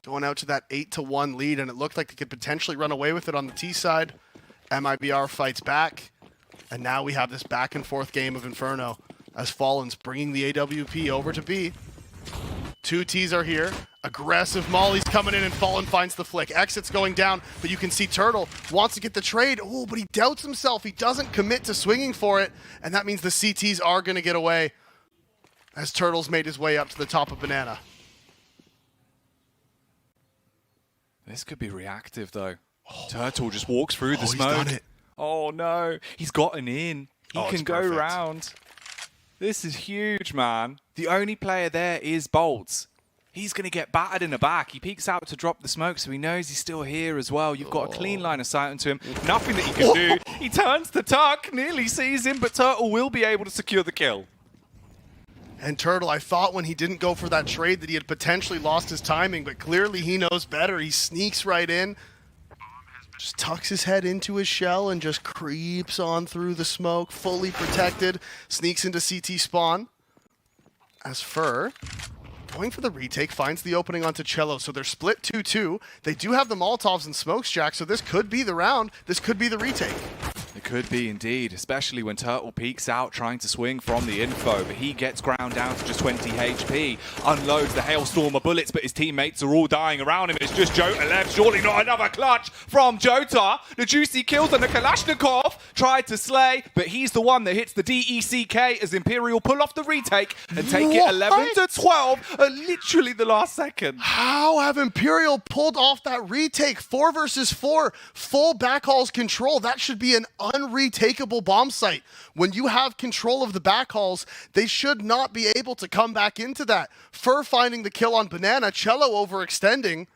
going out to that 8-1 lead, and it looked like they could potentially run away with it on the T side. MIBR fights back, and now we have this back and forth game of Inferno as Fallen's bringing the AWP over to B. Two Ts are here. Aggressive Molly's coming in and Fallen finds the flick. Exit's going down, but you can see Turtle wants to get the trade. Oh, but he doubts himself. He doesn't commit to swinging for it, and that means the CTs are going to get away as Turtle's made his way up to the top of Banana. This could be reactive, though. Turtle just walks through the smoke. He's done it. Oh, no. He's gotten in. He can go perfect. round. This is huge, man. The only player there is Bolts. He's going to get battered in the back. He peeks out to drop the smoke, so he knows he's still here as well. You've got a clean line of sight onto him. Nothing that he can do. He turns to Tuck, nearly sees him, but Turtle will be able to secure the kill. And Turtle, I thought when he didn't go for that trade that he had potentially lost his timing, but clearly he knows better. He sneaks right in, just tucks his head into his shell and just creeps on through the smoke, fully protected, sneaks into CT spawn. As Fur, going for the retake, finds the opening onto Cello, so they're split 2-2. They do have the Molotovs and smokes, Jack, so this could be the round. This could be the retake. It could be indeed, especially when Turtle peeks out trying to swing from the info, but he gets ground down to just 20 HP, unloads the hailstorm of bullets, but his teammates are all dying around him. It's just Jota left, surely not another clutch from Jota. The juicy kills on the Kalashnikov, tried to slay, but he's the one that hits the DECK as Imperial pull off the retake and take it 11-12 at literally the last second. How have Imperial pulled off that retake? 4 versus 4, full backhauls control. That should be an unretakeable bomb site. When you have control of the backhauls, they should not be able to come back into that. Fur finding the kill on Banana, Cello overextending.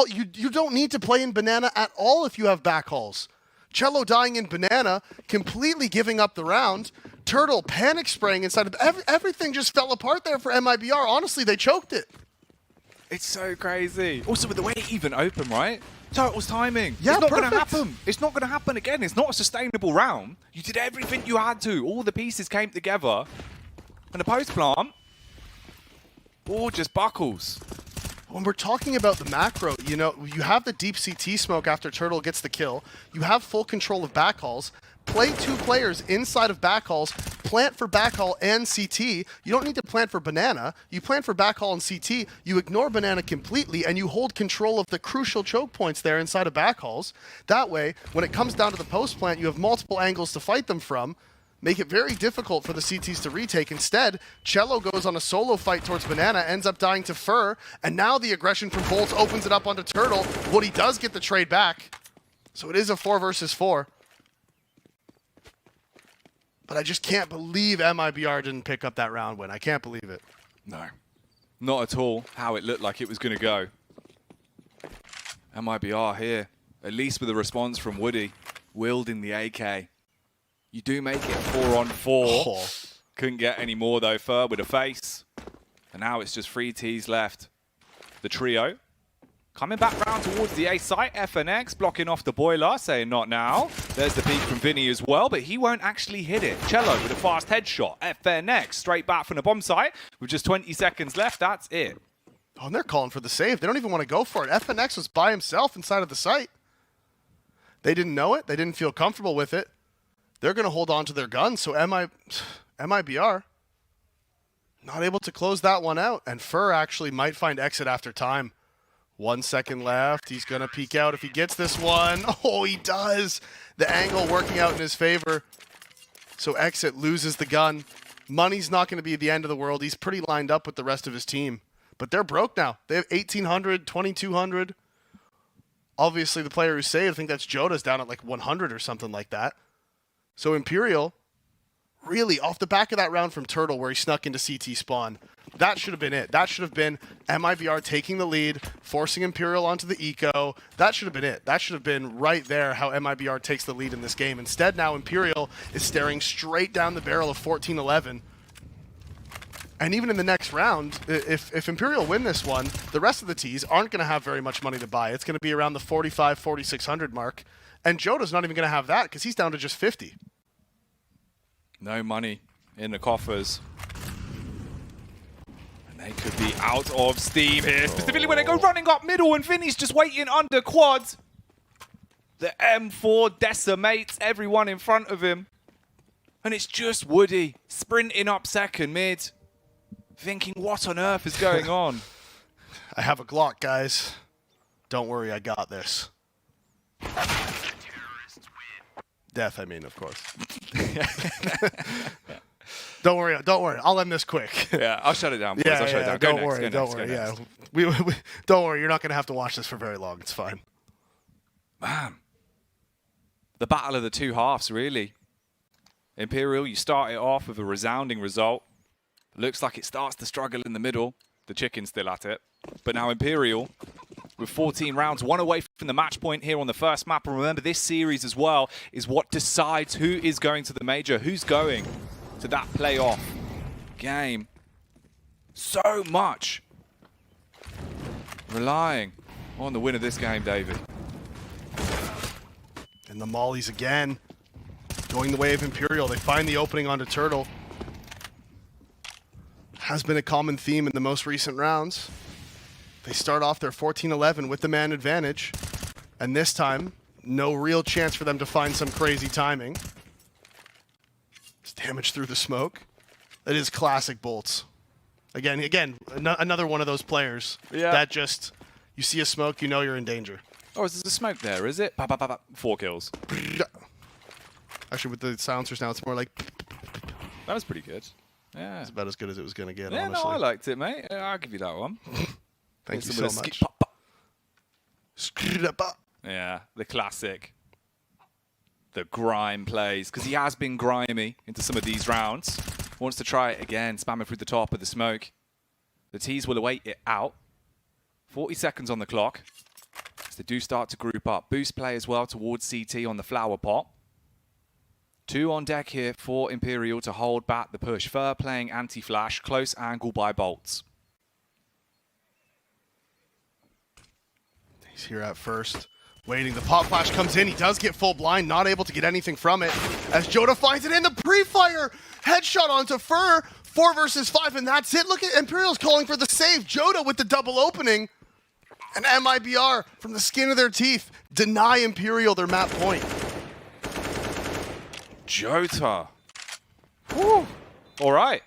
You don't need to play in Banana at all if you have backhauls. Cello dying in Banana, completely giving up the round. Turtle panic spraying inside of everything just fell apart there for MIBR. Honestly, they choked it. It's so crazy. Also, with the way it even opened, right? Turtle's timing. Yeah, it's not going to perfect. happen. It's not going to happen again. It's not a sustainable round. You did everything you had to. All the pieces came together. And the post plant, all just buckles. When we're talking about the macro, you know, you have the deep CT smoke after Turtle gets the kill. You have full control of backhauls. Play 2 players inside of backhauls. Plant for backhaul and CT. You don't need to plant for Banana. You plant for backhaul and CT. You ignore Banana completely, and you hold control of the crucial choke points there inside of backhauls. That way, when it comes down to the post plant, you have multiple angles to fight them from. Make it very difficult for the CTs to retake. Instead, Cello goes on a solo fight towards Banana, ends up dying to Fur, and now the aggression from Bolts opens it up onto Turtle. Woody does get the trade back, so it is a 4 versus 4. But I just can't believe MIBR didn't pick up that round win. I can't believe it. No, not at all how it looked like it was going to go. MIBR here, at least with a response from Woody, wielding the AK. You do make it 4-on-4. Oh. Couldn't get any more though. Fur with a face. And now it's just 3 Ts left. The trio coming back round towards the A site. FNX blocking off the boiler, saying not now. There's the peek from Vinny as well, but he won't actually hit it. Cello with a fast headshot. FNX straight back from the bomb site with just 20 seconds left. That's it. Oh, and they're calling for the save. They don't even want to go for it. FNX was by himself inside of the site. They didn't know it. They didn't feel comfortable with it. They're going to hold on to their guns, so MIBR not able to close that one out, and Fur actually might find exit after time. 1 second left. He's going to peek out if he gets this one. Oh, he does. The angle working out in his favor. So exit loses the gun. Money's not going to be the end of the world. He's pretty lined up with the rest of his team. But they're broke now. They have 1,800, 2,200. Obviously, the player who saved, I think that's Joda's down at like 100 or something like that. So Imperial, really, off the back of that round from Turtle where he snuck into CT spawn, that should have been it. That should have been MIBR taking the lead, forcing Imperial onto the eco. That should have been it. That should have been right there how MIBR takes the lead in this game. Instead, now Imperial is staring straight down the barrel of 14-11. And even in the next round, if Imperial win this one, the rest of the Ts aren't going to have very much money to buy. It's going to be around the 45, 4,600 mark. And Joda's not even going to have that because he's down to just 50. No money in the coffers. And they could be out of steam here. Specifically when they go running up middle and Vinny's just waiting under quads. The M4 decimates everyone in front of him. And it's just Woody sprinting up second mid. thinking, what on earth is going on? I have a Glock, guys. Don't worry, I got this. Death, I mean, of course. Don't worry. I'll end this quick. Yeah, I'll shut it down, boys. I'll shut it down. Don't worry. Yeah, don't worry. You're not going to have to watch this for very long. It's fine. Man, the battle of the two halves, really. Imperial, you start it off with a resounding result. Looks like it starts to struggle in the middle. The chicken's still at it. But now Imperial, with 14 rounds, one away from the match point here on the first map. And remember, this series as well is what decides who is going to the major, who's going to that playoff game. So much relying on the win of this game, David. And the mollies again, going the way of Imperial. They find the opening onto Turtle. Has been a common theme in the most recent rounds. They start off their 14-11 with the man advantage. And this time, no real chance for them to find some crazy timing. It's damage through the smoke. It is classic Bolts. Again, another one of those players that just, you see a smoke, you know you're in danger. Oh, is there a smoke there, is it? 4 kills. Actually, with the silencers now, it's more like... That was pretty good. Yeah. It's about as good as it was going to get, yeah, honestly. no, I liked it, mate. I'll give you that one. Thank you so much. Yeah, the classic. The grime plays, because he has been grimy into some of these rounds. Wants to try it again, spamming through the top of the smoke. The T's will await it out. 40 seconds on the clock. As they do start to group up. Boost play as well towards CT on the flower pot. 2 on deck here for Imperial to hold back the push. Fur playing anti-flash, close angle by Bolts. He's here at first, waiting. The pop flash comes in. He does get full blind, not able to get anything from it. As Joda finds it in the pre-fire. Headshot onto Fur. 4 versus 5, and that's it. Look at Imperial's calling for the save. Joda with the double opening. And MIBR, from the skin of their teeth, deny Imperial their map point. Jota. Whew. All right.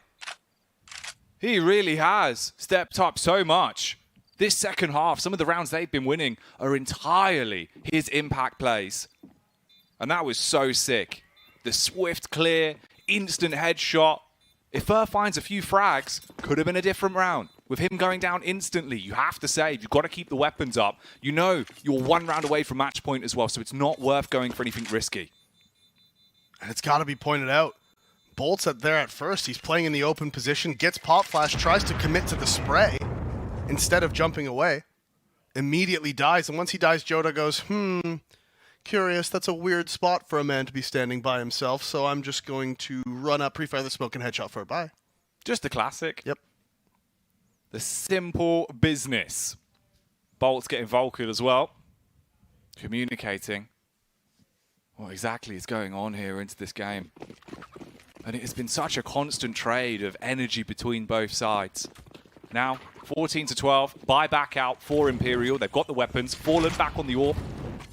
He really has stepped up so much. This second half, some of the rounds they've been winning are entirely his impact plays. And that was so sick. The swift clear, instant headshot. If Fur finds a few frags, could have been a different round. With him going down instantly, you have to save. You've got to keep the weapons up. You know you're 1 round away from match point as well, so it's not worth going for anything risky. And it's got to be pointed out. Bolt's there at first. He's playing in the open position, gets pop flash, tries to commit to the spray instead of jumping away. Immediately dies, and once he dies, Joda goes, curious, that's a weird spot for a man to be standing by himself, so I'm just going to run up, pre-fire the smoke, and headshot for a bye. Just the classic. Yep. The simple business. Bolt's getting vocal as well. Communicating what exactly is going on here into this game. And it has been such a constant trade of energy between both sides. Now, 14-12, buy back out for Imperial. They've got the weapons, fallen back on the AWP.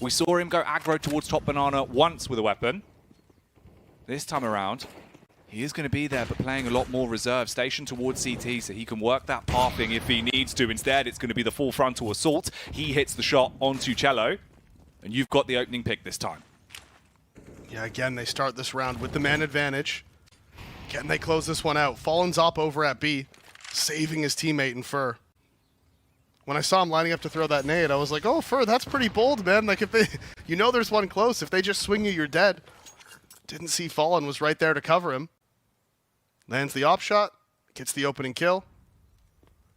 We saw him go aggro towards top banana once with a weapon. This time around, he is going to be there, but playing a lot more reserve. Station towards CT so he can work that pathing if he needs to. Instead, it's going to be the full frontal assault. He hits the shot onto Cello, and you've got the opening pick this time. Yeah, again, they start this round with the man advantage. Can they close this one out? Fallen's up over at B, saving his teammate in Fur. When I saw him lining up to throw that nade, I was like, oh, Fur, that's pretty bold, man. Like, if they, you know there's one close. If they just swing you, you're dead. Didn't see Fallen, was right there to cover him. Lands the op shot, gets the opening kill.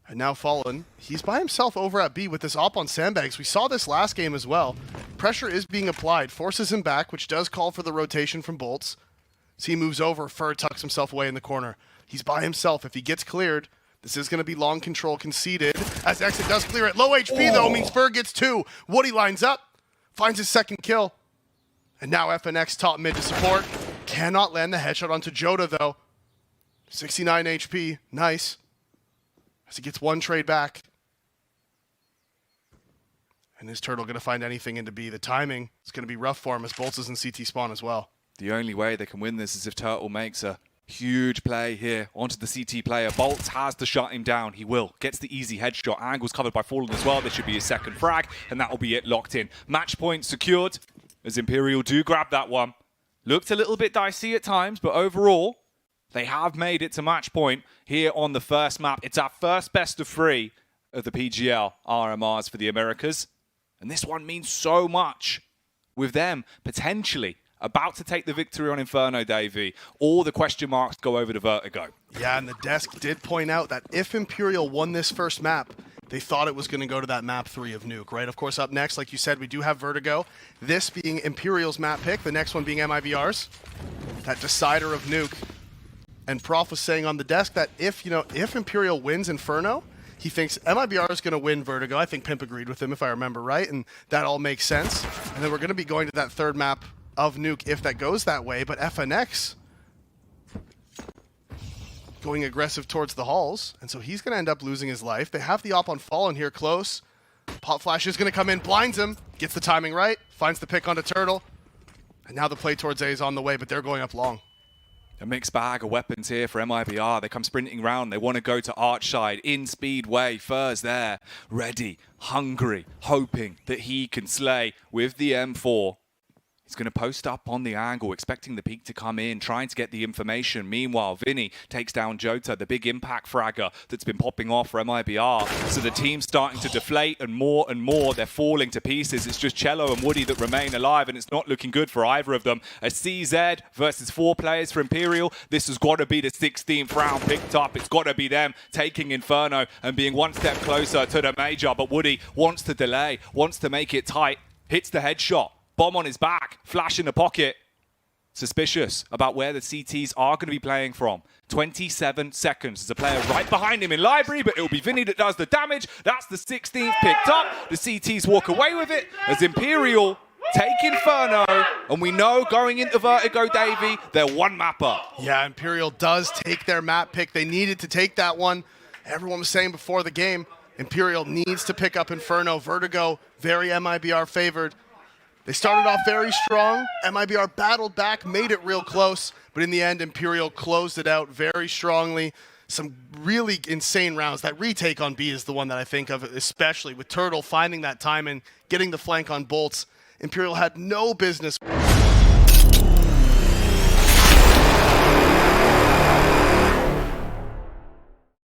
And now Fallen, he's by himself over at B with this op on sandbags. We saw this last game as well. Pressure is being applied, forces him back, which does call for the rotation from Bolts. So he moves over, Fur tucks himself away in the corner. He's by himself. If he gets cleared, this is going to be long control conceded. As Exit does clear it. Low HP, though, means Fur gets 2. Woody lines up, finds his second kill. And now FNX top mid to support. Cannot land the headshot onto Joda, though. 69 HP. Nice. As he gets 1 trade back. And is Turtle going to find anything into B? The timing is going to be rough for him as Bolts is in CT spawn as well. The only way they can win this is if Turtle makes a Huge play here onto the CT player. Bolts has to shut him down. He will. Gets the easy headshot. Angle's covered by Fallen as well. This should be his second frag, and that will be it locked in. Match point secured as Imperial do grab that one. Looked a little bit dicey at times, but overall, they have made it to match point here on the first map. It's our first best of 3 of the PGL RMRs for the Americas. And this one means so much with them potentially about to take the victory on Inferno, Davey. All the question marks go over to Vertigo. Yeah, and the desk did point out that if Imperial won this first map, they thought it was going to go to that map 3 of Nuke, right? Of course, up next, like you said, we do have Vertigo. This being Imperial's map pick, the next one being MIBR's. That decider of Nuke. And Prof was saying on the desk that if Imperial wins Inferno, he thinks MIBR is going to win Vertigo. I think Pimp agreed with him, if I remember right, and that all makes sense. And then we're going to be going to that third map of Nuke if that goes that way, but FNX going aggressive towards the halls, and so he's going to end up losing his life. They have the op on Fallen here close. Pop Flash is going to come in, blinds him, gets the timing right, finds the pick onto Turtle, and now the play towards A is on the way, but they're going up long. A mixed bag of weapons here for MIBR. They come sprinting round. They want to go to Arch side. In speedway, Fur's there. Ready, hungry, hoping that he can slay with the M4. He's going to post up on the angle, expecting the peak to come in, trying to get the information. Meanwhile, Vinny takes down Jota, the big impact fragger that's been popping off for MIBR. So the team's starting to deflate, and more they're falling to pieces. It's just Cello and Woody that remain alive, and it's not looking good for either of them. A CZ versus 4 players for Imperial. This has got to be the 16th round picked up. It's got to be them taking Inferno and being one step closer to the major. But Woody wants to delay, wants to make it tight, hits the headshot. Bomb on his back, flash in the pocket. Suspicious about where the CTs are going to be playing from. 27 seconds. There's a player right behind him in library, but it'll be Vinny that does the damage. That's the 16th picked up. The CTs walk away with it as Imperial take Inferno. And we know going into Vertigo, Davey, they're one mapper. Yeah, Imperial does take their map pick. They needed to take that one. Everyone was saying before the game, Imperial needs to pick up Inferno. Vertigo, very MIBR favored. They started off very strong. MIBR battled back, made it real close, but in the end, Imperial closed it out very strongly. Some really insane rounds. That retake on B is the one that I think of, especially with Turtle finding that time and getting the flank on Bolts. Imperial had no business.